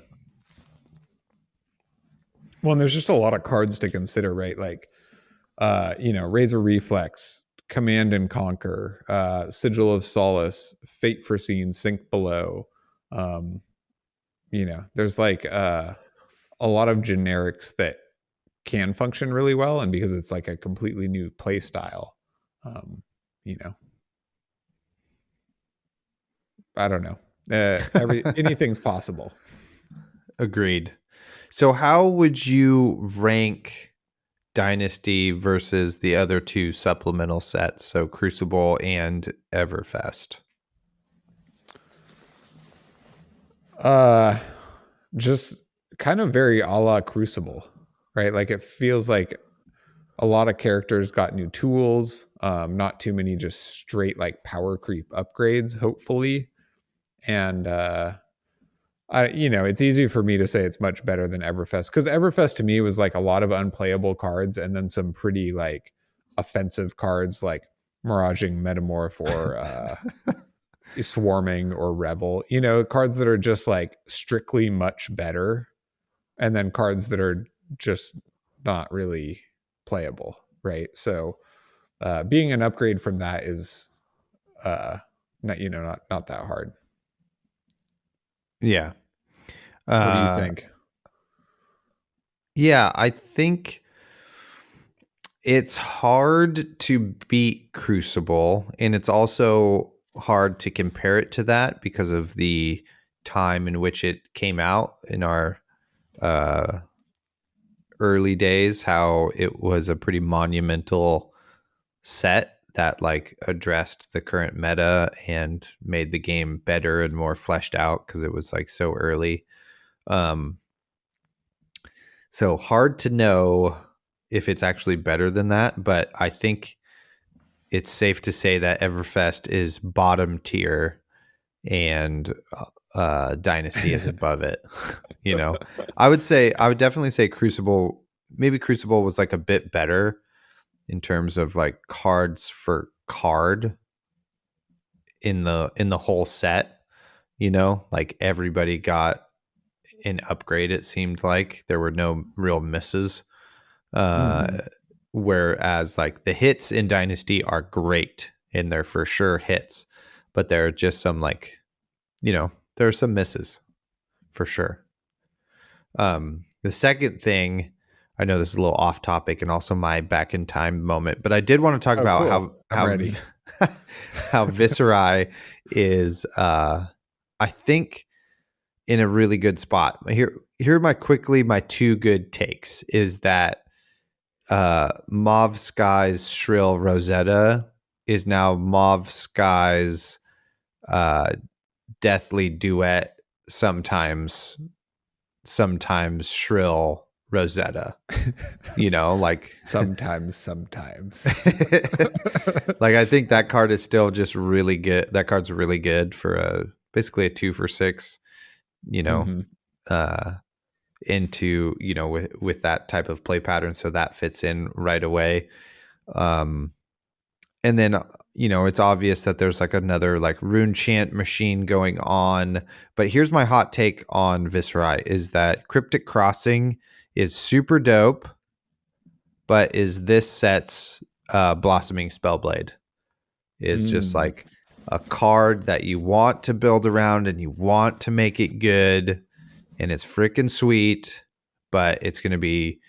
S2: Well, and there's just a lot of cards to consider, right? Like, Razor Reflex, Command and Conquer, Sigil of Solace, Fate Foreseen, Sink Below. Um, there's like a lot of generics that can function really well, and because it's like a completely new play style, um, you know, I don't know. Anything's possible.
S1: Agreed. So, how would you rank Dynasty versus the other two supplemental sets? So, Crucible and Everfest.
S2: Uh, just kind of very a la Crucible, right? Like it feels like a lot of characters got new tools, not too many just straight like power creep upgrades, hopefully. And it's easy for me to say it's much better than Everfest because Everfest to me was like a lot of unplayable cards and then some pretty like offensive cards like Miraging Metamorph or Swarming or Revel. Cards that are just like strictly much better, and then cards that are just not really playable, right? So being an upgrade from that is not that hard.
S1: Yeah.
S2: What do you
S1: Uh,
S2: think?
S1: yeah, I think it's hard to beat Crucible, and it's also hard to compare it to that because of the time in which it came out in our uh, early days, how it was a pretty monumental set that like addressed the current meta and made the game better and more fleshed out because it was like so early. Um, so hard to know if it's actually better than that, but I think it's safe to say that Everfest is bottom tier and Dynasty is above it. I would definitely say Crucible. Maybe Crucible was like a bit better in terms of like cards for card in the whole set. like everybody got an upgrade. It seemed like there were no real misses.
S2: Mm-hmm.
S1: Whereas like the hits in Dynasty are great and they're for sure hits, but there are just some like, there are some misses for sure. The second thing, I know this is a little off topic and also my back in time moment, but I did want to talk
S2: Oh,
S1: about
S2: cool. I'm
S1: how
S2: ready.
S1: how Viscerai is I think in a really good spot. Here are my two good takes is that Mauve Sky's Shrill Rosetta is now Mauve Sky's uh, Deathly Duet, sometimes Shrill Rosetta. Like
S2: Sometimes.
S1: like I think that card is still just really good. That card's really good for basically a 2 for 6, you know,
S2: Mm-hmm.
S1: uh into, with that type of play pattern, so that fits in right away. And then it's obvious that there's like another like rune chant machine going on, but here's my hot take on Viscerai is that Cryptic Crossing is super dope, but is this set's Blossoming Spellblade is just
S2: Mm.
S1: like a card that you want to build around and you want to make it good, and it's freaking sweet, but it's going to be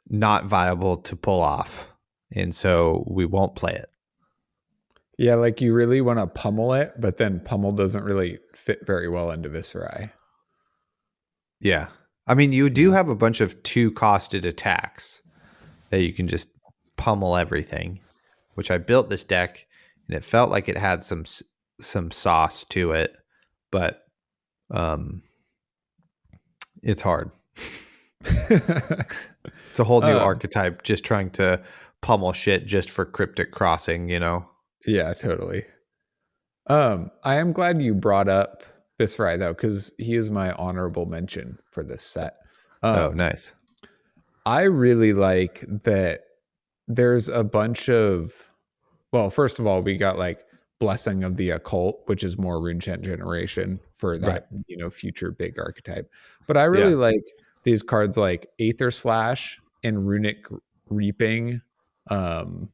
S1: not viable to pull off, and so we won't play it.
S2: Yeah, like you really want to pummel it, but then pummel doesn't really fit very well into Viscerai.
S1: Yeah, I mean, you do
S2: Yeah.
S1: have a bunch of 2-costed attacks that you can just pummel everything, which I built this deck and it felt like it had some sauce to it, but it's hard. It's a whole new
S2: um,
S1: archetype just trying to pummel shit just for Cryptic Crossing,
S2: yeah, totally. I am glad you brought up Viscerai though, because he is my honorable mention for this set.
S1: Oh,
S2: Um,
S1: nice.
S2: I really like that there's a bunch of, well, first of all, we got like Blessing of the Occult, which is more rune chant generation for
S1: Right.
S2: that, future big archetype. But I really
S1: Yeah.
S2: like these cards like Aether Slash and Runic Reaping, um,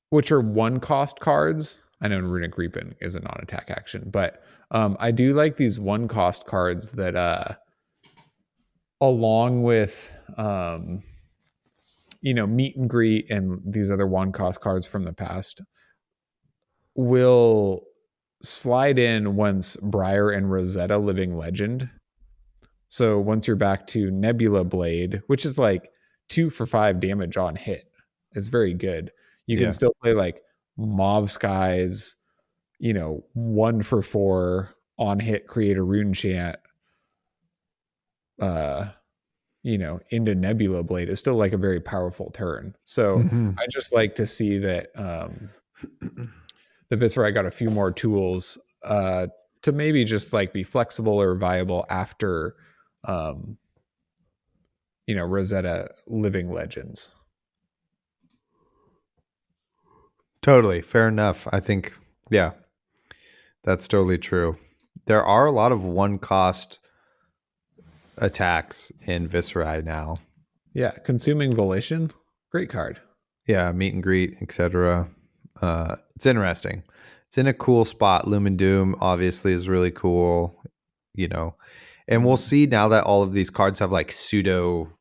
S2: which are 1-cost cards. I know Runic Reaping is a non-attack action, but I do like these 1-cost cards that along with Meet and Greet and these other 1-cost cards from the past will slide in once Briar and Rosetta Living Legend. So once you're back to Nebula Blade, which is like 2 for 5 damage on hit, it's very good. You can
S1: Yeah.
S2: still play like Mauve Skies, 1 for 4 on hit, create a rune chant, into Nebula Blade is still like a very powerful turn. So
S1: Mhm.
S2: I just like to see that the Viscerai got a few more tools to maybe just like be flexible or viable after, um, Rosetta Living Legends.
S1: Totally. Fair enough. I think, yeah, that's totally true. There are a lot of 1-cost attacks in Viscerai now.
S2: Yeah, Consuming Volition, great card.
S1: Yeah, Meet and Greet, etc. It's interesting. It's in a cool spot. Lumen Doom obviously is really cool, and we'll see now that all of these cards have like pseudo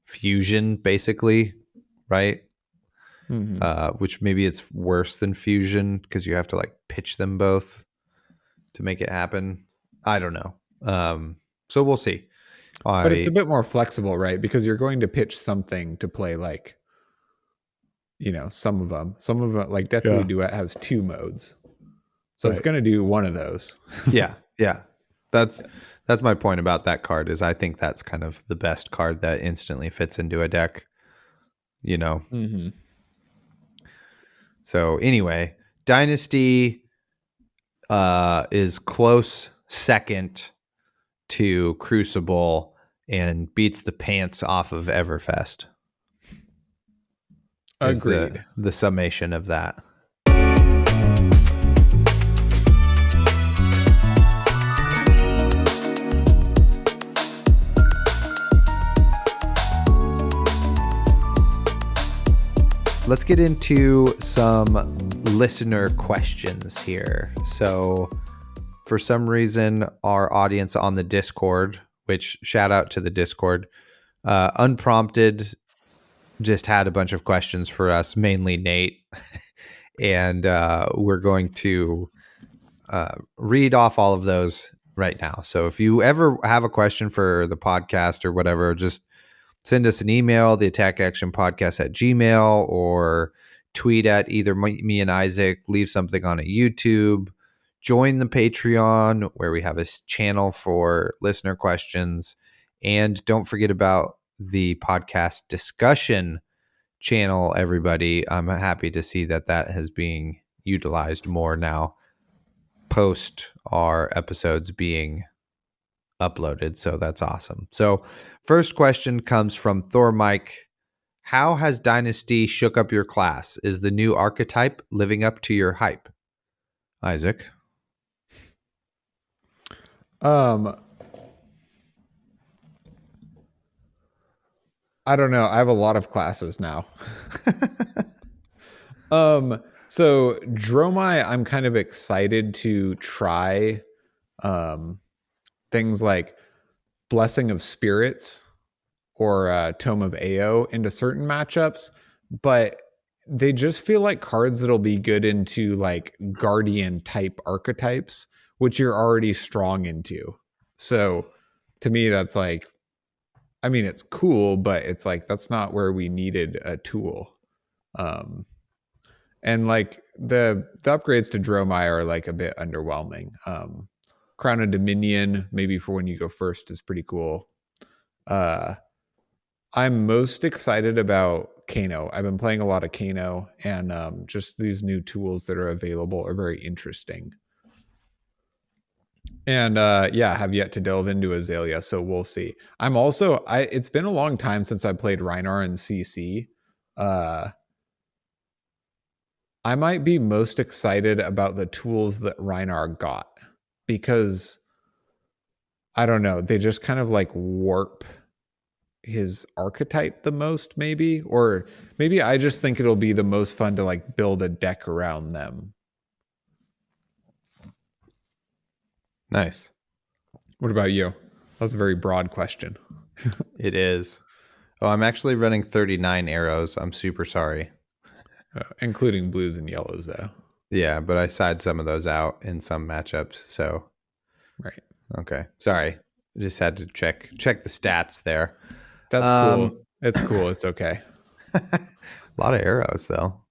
S1: fusion, basically, right?
S2: Mm-hmm.
S1: Which maybe it's worse than fusion because you have to like pitch them both to make it happen. I don't know. So we'll see.
S2: But it's a bit more flexible, right? Because you're going to pitch something to play like, some of them. Some of them, like Deathly Duet, has 2 modes. So it's going to do one of those.
S1: Yeah. That's my point about that card is I think that's kind of the best card that instantly fits into a deck,
S2: Mm-hmm.
S1: So anyway, Dynasty is close second to Crucible and beats the pants off of Everfest. Is
S2: Agreed.
S1: the summation of that. let's get into some listener questions here. So for some reason, our audience on the Discord, which shout out to the Discord, unprompted, just had a bunch of questions for us, mainly Nate. And we're going to read off all of those right now. So if you ever have a question for the podcast or whatever, just send us an email, the Attack Action Podcast at Gmail, or tweet at either me and Isaac, leave something on a YouTube, join the Patreon where we have a channel for listener questions. And don't forget about the podcast discussion channel, everybody. I'm happy to see that has being utilized more now post our episodes being uploaded. So that's awesome. So first question comes from Thor Mike. How has Dynasty shook up your class? Is the new archetype living up to your hype? Isaac?
S2: I don't know. I have a lot of classes now. So Dromai, I'm kind of excited to try things like Blessing of Spirits or Tome of Ao into certain matchups, but they just feel like cards that'll be good into like Guardian type archetypes, which you're already strong into. So to me, that's like, I mean, it's cool, but it's like, that's not where we needed a tool. And like the upgrades to Dromai are like a bit underwhelming. Crown of Dominion, maybe for when you go first, is pretty cool. I'm most excited about Kano. I've been playing a lot of Kano, and just these new tools that are available are very interesting. And yeah, have yet to delve into Azalea, so we'll see. It's been a long time since I played Rhinar and CC. I might be most excited about the tools that Rhinar got, because I don't know, they just kind of like warp his archetype the most, maybe, or maybe I just think it'll be the most fun to like build a deck around them.
S1: Nice.
S2: What about you? That's a very broad question.
S1: It is. Oh, I'm actually running 39 arrows. I'm super sorry.
S2: Including blues and yellows, though.
S1: Yeah, but I side some of those out in some matchups. So,
S2: right.
S1: Okay. Sorry. I just had to check the stats there.
S2: That's cool. It's cool. It's okay.
S1: A lot of arrows, though.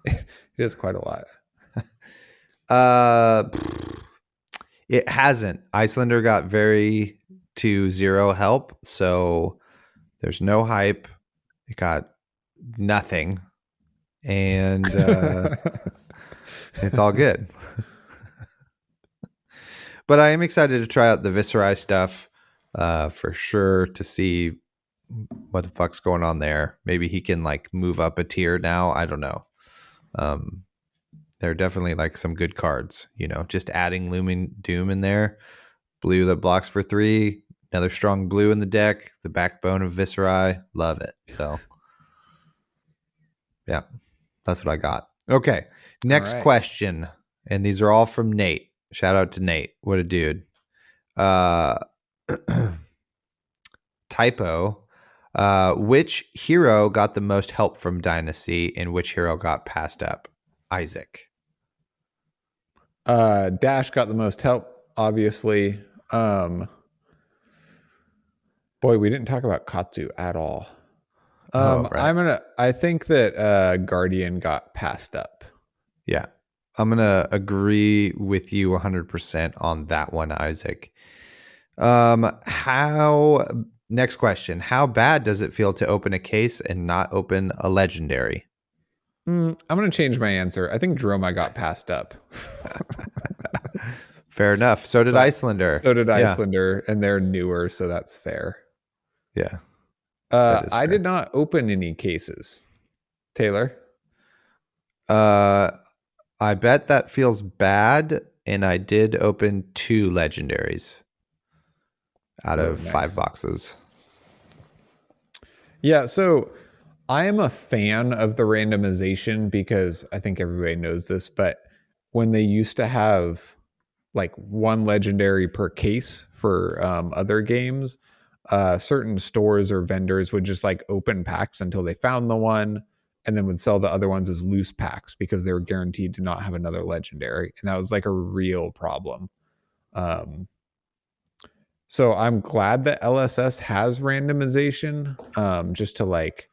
S2: It is quite a lot.
S1: It hasn't. Icelander got very to 0 help, so there's no hype. It got nothing, and it's all good. But I am excited to try out the Viserai stuff for sure, to see what the fuck's going on there. Maybe he can like move up a tier now. I don't know. There are definitely like some good cards, just adding Looming Doom in there. Blue that blocks for 3. Another strong blue in the deck. The backbone of Viserai. Love it. So, yeah, that's what I got. Okay. Next question. And these are all from Nate. Shout out to Nate. What a dude. Typo. Which hero got the most help from Dynasty, and which hero got passed up? Isaac.
S2: Dash got the most help, obviously. Boy, we didn't talk about Katsu at all. Right. I think that Guardian got passed up.
S1: Yeah. I'm going to agree with you 100% on that one, Isaac. Next question. How bad does it feel to open a case and not open a legendary?
S2: I'm going to change my answer. I think Dromai got passed up.
S1: Fair enough. So did Icelander.
S2: Icelander, and they're newer, so that's fair.
S1: Yeah.
S2: I did not open any cases. Taylor?
S1: I bet that feels bad, and I did open 2 legendaries out of 5 boxes.
S2: Yeah, so I am a fan of the randomization because I think everybody knows this, but when they used to have like one legendary per case for other games, certain stores or vendors would just like open packs until they found the one and then would sell the other ones as loose packs because they were guaranteed to not have another legendary. And that was like a real problem. Um, so I'm glad that LSS has randomization, just to like,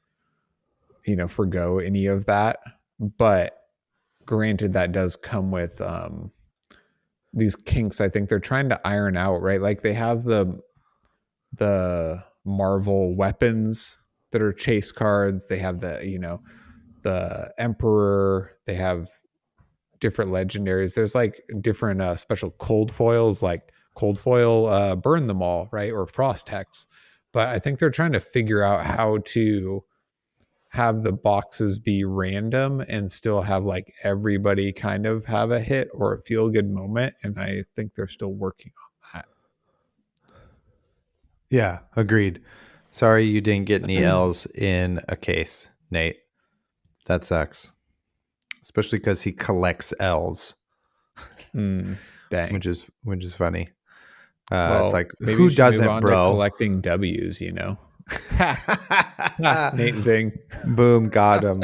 S2: forgo any of that. But granted, that does come with these kinks I think they're trying to iron out, right? Like they have the Marvel weapons that are chase cards. They have the Emperor. They have different legendaries. There's like different special cold foils, like cold foil burn them all, right? Or frost hex. But I think they're trying to figure out how to have the boxes be random and still have like everybody kind of have a hit or a feel good moment. And I think they're still working on that.
S1: Yeah, agreed. Sorry you didn't get any L's in a case, Nate. That sucks. Especially because he collects L's,
S2: Dang.
S1: which is funny. It's
S2: Well,
S1: like,
S2: maybe you
S1: who
S2: should move
S1: doesn't,
S2: on to
S1: bro?
S2: collecting W's. Nate Zing.
S1: Boom, got him.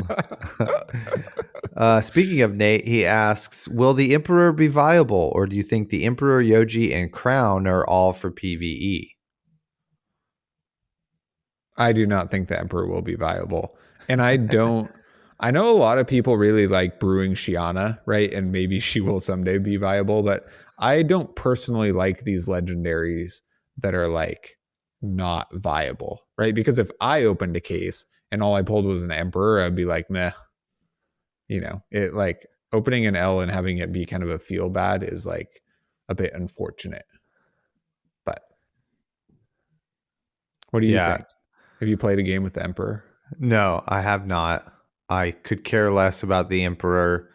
S1: Speaking of Nate, he asks, will the Emperor be viable, or do you think the Emperor, Yoji, and Crown are all for PvE?
S2: I do not think the Emperor will be viable. And I know a lot of people really like brewing Shiana, right? And maybe she will someday be viable, but I don't personally like these legendaries that are like not viable, right? Because if I opened a case and all I pulled was an Emperor, I'd be like, meh, it like opening an L and having it be kind of a feel bad is like a bit unfortunate. But what do you
S1: Yeah,
S2: think? Have you played a game with the Emperor?
S1: no, I have not. I could care less about the Emperor,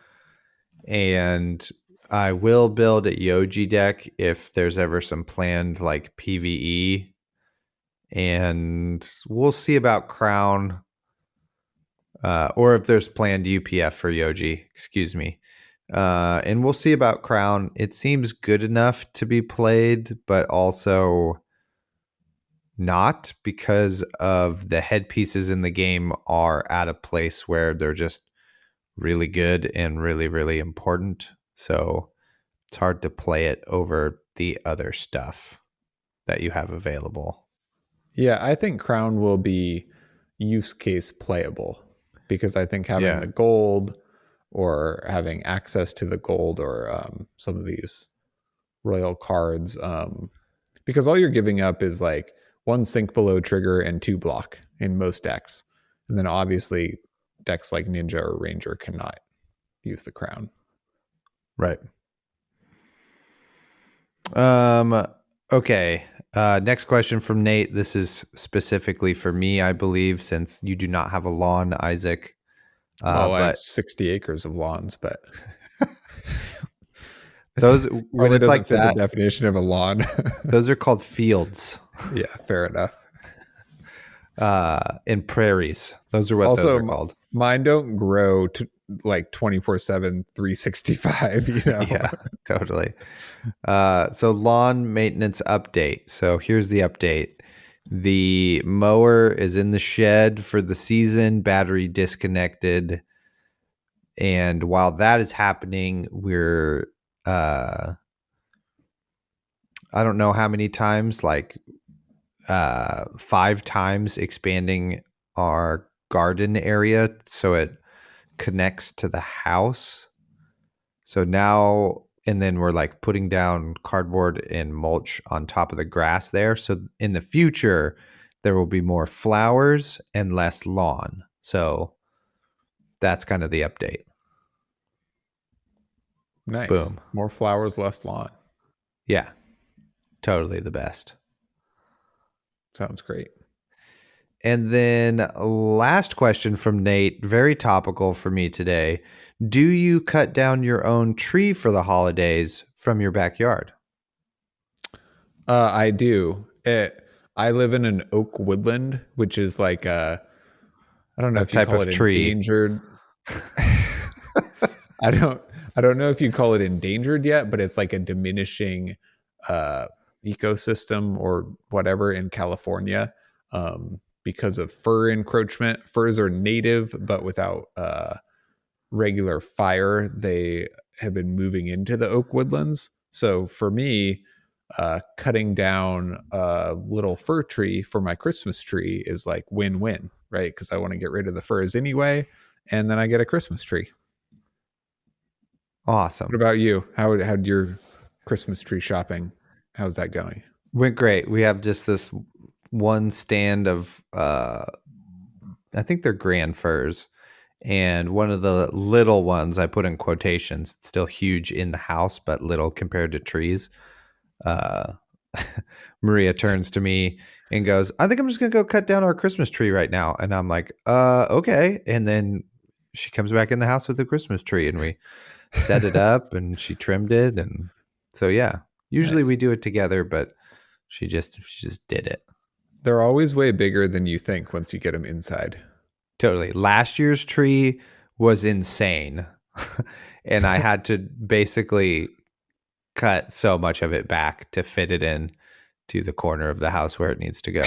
S1: and I will build a Yoji deck if there's ever some planned like PvE, and we'll see about Crown, or if there's planned UPF for Yoji. Excuse me. And we'll see about Crown. It seems good enough to be played, but also not, because of the headpieces in the game are at a place where they're just really good and really, really important. So it's hard to play it over the other stuff that you have available.
S2: Yeah, I think Crown will be use case playable because I think having
S1: Yeah.
S2: the gold or having access to the gold or some of these royal cards, because all you're giving up is like one sink below trigger and two block in most decks. And then obviously decks like Ninja or Ranger cannot use the Crown.
S1: Right. Okay. Next question from Nate. This is specifically for me, I believe, since you do not have a lawn, Isaac.
S2: Well, I have
S1: But
S2: 60 acres of lawns, but
S1: those, when
S2: probably
S1: it's
S2: doesn't
S1: like
S2: fit the
S1: that,
S2: definition of a lawn.
S1: those are called fields,
S2: Yeah, fair enough.
S1: and prairies. Those are what those
S2: Also,
S1: are called.
S2: mine don't grow to like 24/7, 365,
S1: Yeah, totally. So lawn maintenance update. So here's the update. The mower is in the shed for the season, battery disconnected. And while that is happening, we're I don't know how many times, like 5 times expanding our garden area so it connects to the house. So now, and then we're like putting down cardboard and mulch on top of the grass there. So in the future, there will be more flowers and less lawn. So that's kind of the update.
S2: Nice.
S1: Boom.
S2: More flowers, less lawn.
S1: Yeah, totally the best.
S2: Sounds great.
S1: And then last question from Nate, very topical for me today. Do you cut down your own tree for the holidays from your backyard?
S2: I do. I live in an oak woodland, which is like I I don't know
S1: A
S2: if you
S1: type
S2: call
S1: of
S2: it
S1: tree.
S2: endangered. I don't I don't know if you call it endangered yet, but it's like a diminishing uh, ecosystem or whatever in California because of fur encroachment. Furs are native, but without regular fire, they have been moving into the oak woodlands. So for me, cutting down a little fir tree for my Christmas tree is like win-win, right? Because I want to get rid of the furs anyway, and then I get a Christmas tree. What
S1: Awesome.
S2: about you? How'd your Christmas tree shopping? How's that going?
S1: Went great. We have just this one stand of I think they're grand firs. And one of the little ones I put in quotations, it's still huge in the house, but little compared to trees. Uh Maria turns to me and goes, I think I'm just gonna go cut down our Christmas tree right now. And I'm like, okay. And then she comes back in the house with the Christmas tree and we set it up and she trimmed it. And so yeah. Usually we
S2: Nice.
S1: do it together, but she just did it.
S2: They're always way bigger than you think once you get them inside.
S1: Totally. Last year's tree was insane. And I had to basically cut so much of it back to fit it in to the corner of the house where it needs to go.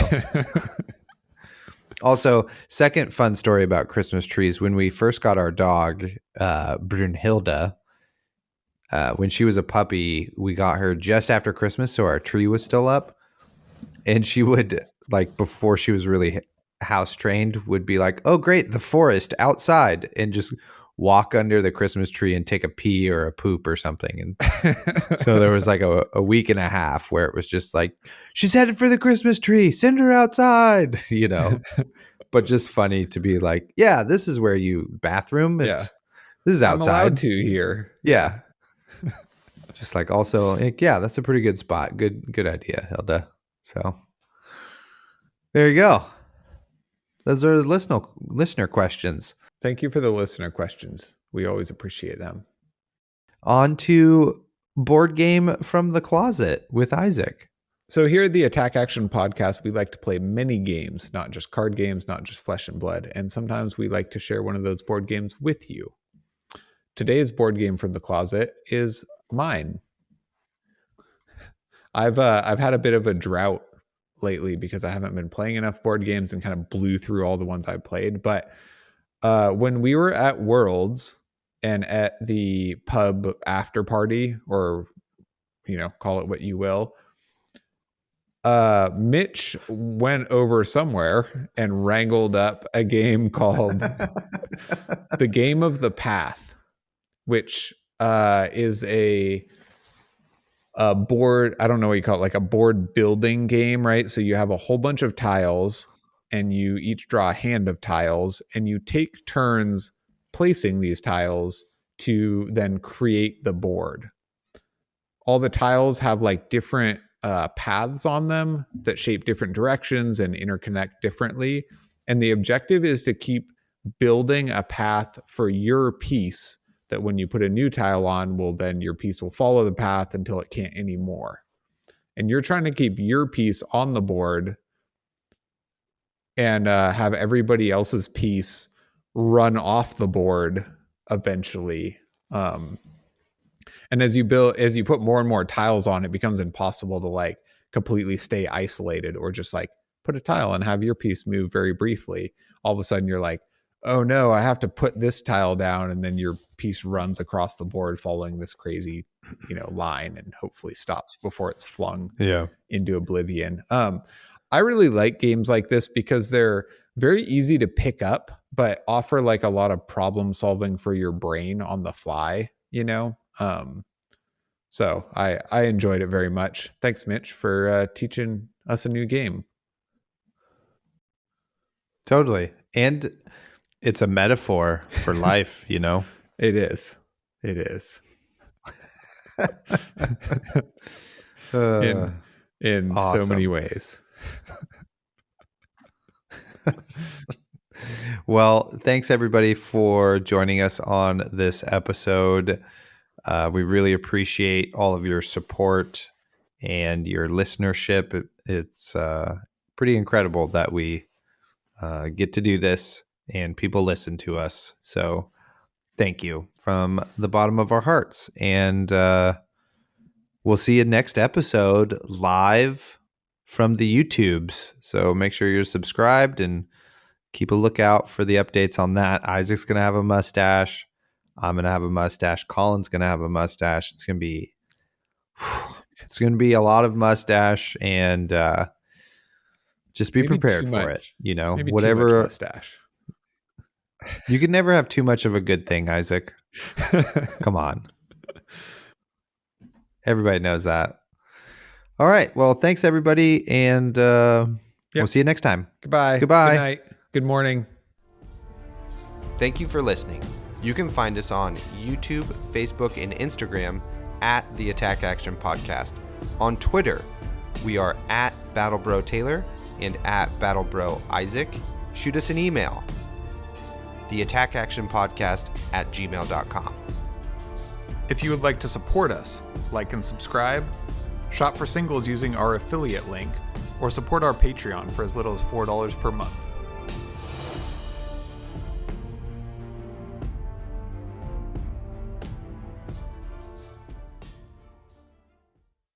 S1: Also, second fun story about Christmas trees. When we first got our dog, Brunhilde, when she was a puppy, we got her just after Christmas, so our tree was still up. And she would, like, before she was really house trained, would be like, oh, great, the forest outside, and just walk under the Christmas tree and take a pee or a poop or something. And so there was like a week and a half where it was just like, she's headed for the Christmas tree, send her outside, but just funny to be like, yeah, this is where you bathroom.
S2: Yeah.
S1: This is
S2: I'm allowed
S1: outside.
S2: to here.
S1: Yeah. Just like also, like, yeah, that's a pretty good spot. Good idea, Hilda. So there you go. Those are the listener questions.
S2: Thank you for the listener questions. We always appreciate them.
S1: On to board game from the closet with Isaac.
S2: So here at the Attack Action Podcast, we like to play many games, not just card games, not just flesh and blood. And sometimes we like to share one of those board games with you. Today's board game from the closet is mine. I've had a bit of a drought lately because I haven't been playing enough board games and kind of blew through all the ones I played. But when we were at Worlds and at the pub after party, or call it what you will, Mitch went over somewhere and wrangled up a game called The Game of the Path, which is a board, I don't know what you call it, like a board building game, right? So you have a whole bunch of tiles and you each draw a hand of tiles and you take turns placing these tiles to then create the board. All the tiles have like different paths on them that shape different directions and interconnect differently. And the objective is to keep building a path for your piece that when you put a new tile on, well, then your piece will follow the path until it can't anymore. And you're trying to keep your piece on the board and have everybody else's piece run off the board eventually. And as you put more and more tiles on, it becomes impossible to like completely stay isolated or just like put a tile and have your piece move very briefly. All of a sudden you're like, oh no, I have to put this tile down. And then your piece runs across the board following this crazy, line and hopefully stops before it's flung into oblivion. I really like games like this because they're very easy to pick up, but offer like a lot of problem solving for your brain on the fly, so I enjoyed it very much. Thanks, Mitch, for teaching us a new game.
S1: Totally. And it's a metaphor for life,
S2: It is. It is. in
S1: awesome.
S2: So many ways.
S1: Well, thanks everybody for joining us on this episode. We really appreciate all of your support and your listenership. It's pretty incredible that we get to do this and people listen to us. So thank you from the bottom of our hearts. And we'll see you next episode live from the YouTubes. So make sure you're subscribed and keep a lookout for the updates on that. Isaac's going to have a mustache. I'm going to have a mustache. Colin's going to have a mustache. It's going to be a lot of mustache, and just be
S2: Maybe
S1: prepared
S2: too
S1: for
S2: much.
S1: it. You know,
S2: Maybe
S1: whatever.
S2: too much mustache.
S1: You can never have too much of a good thing, Isaac. Come on. Everybody knows that. All right. Well, thanks everybody, and we'll see you next time.
S2: Goodbye.
S1: Goodbye.
S2: Good night. Good morning.
S1: Thank you for listening. You can find us on YouTube, Facebook, and Instagram at the Attack Action Podcast. On Twitter, we are at BattleBroTaylor and at BattleBroIsaac. Shoot us an email, theattackactionpodcast@gmail.com.
S2: If you would like to support us, like and subscribe, shop for singles using our affiliate link, or support our Patreon for as little as $4 per month.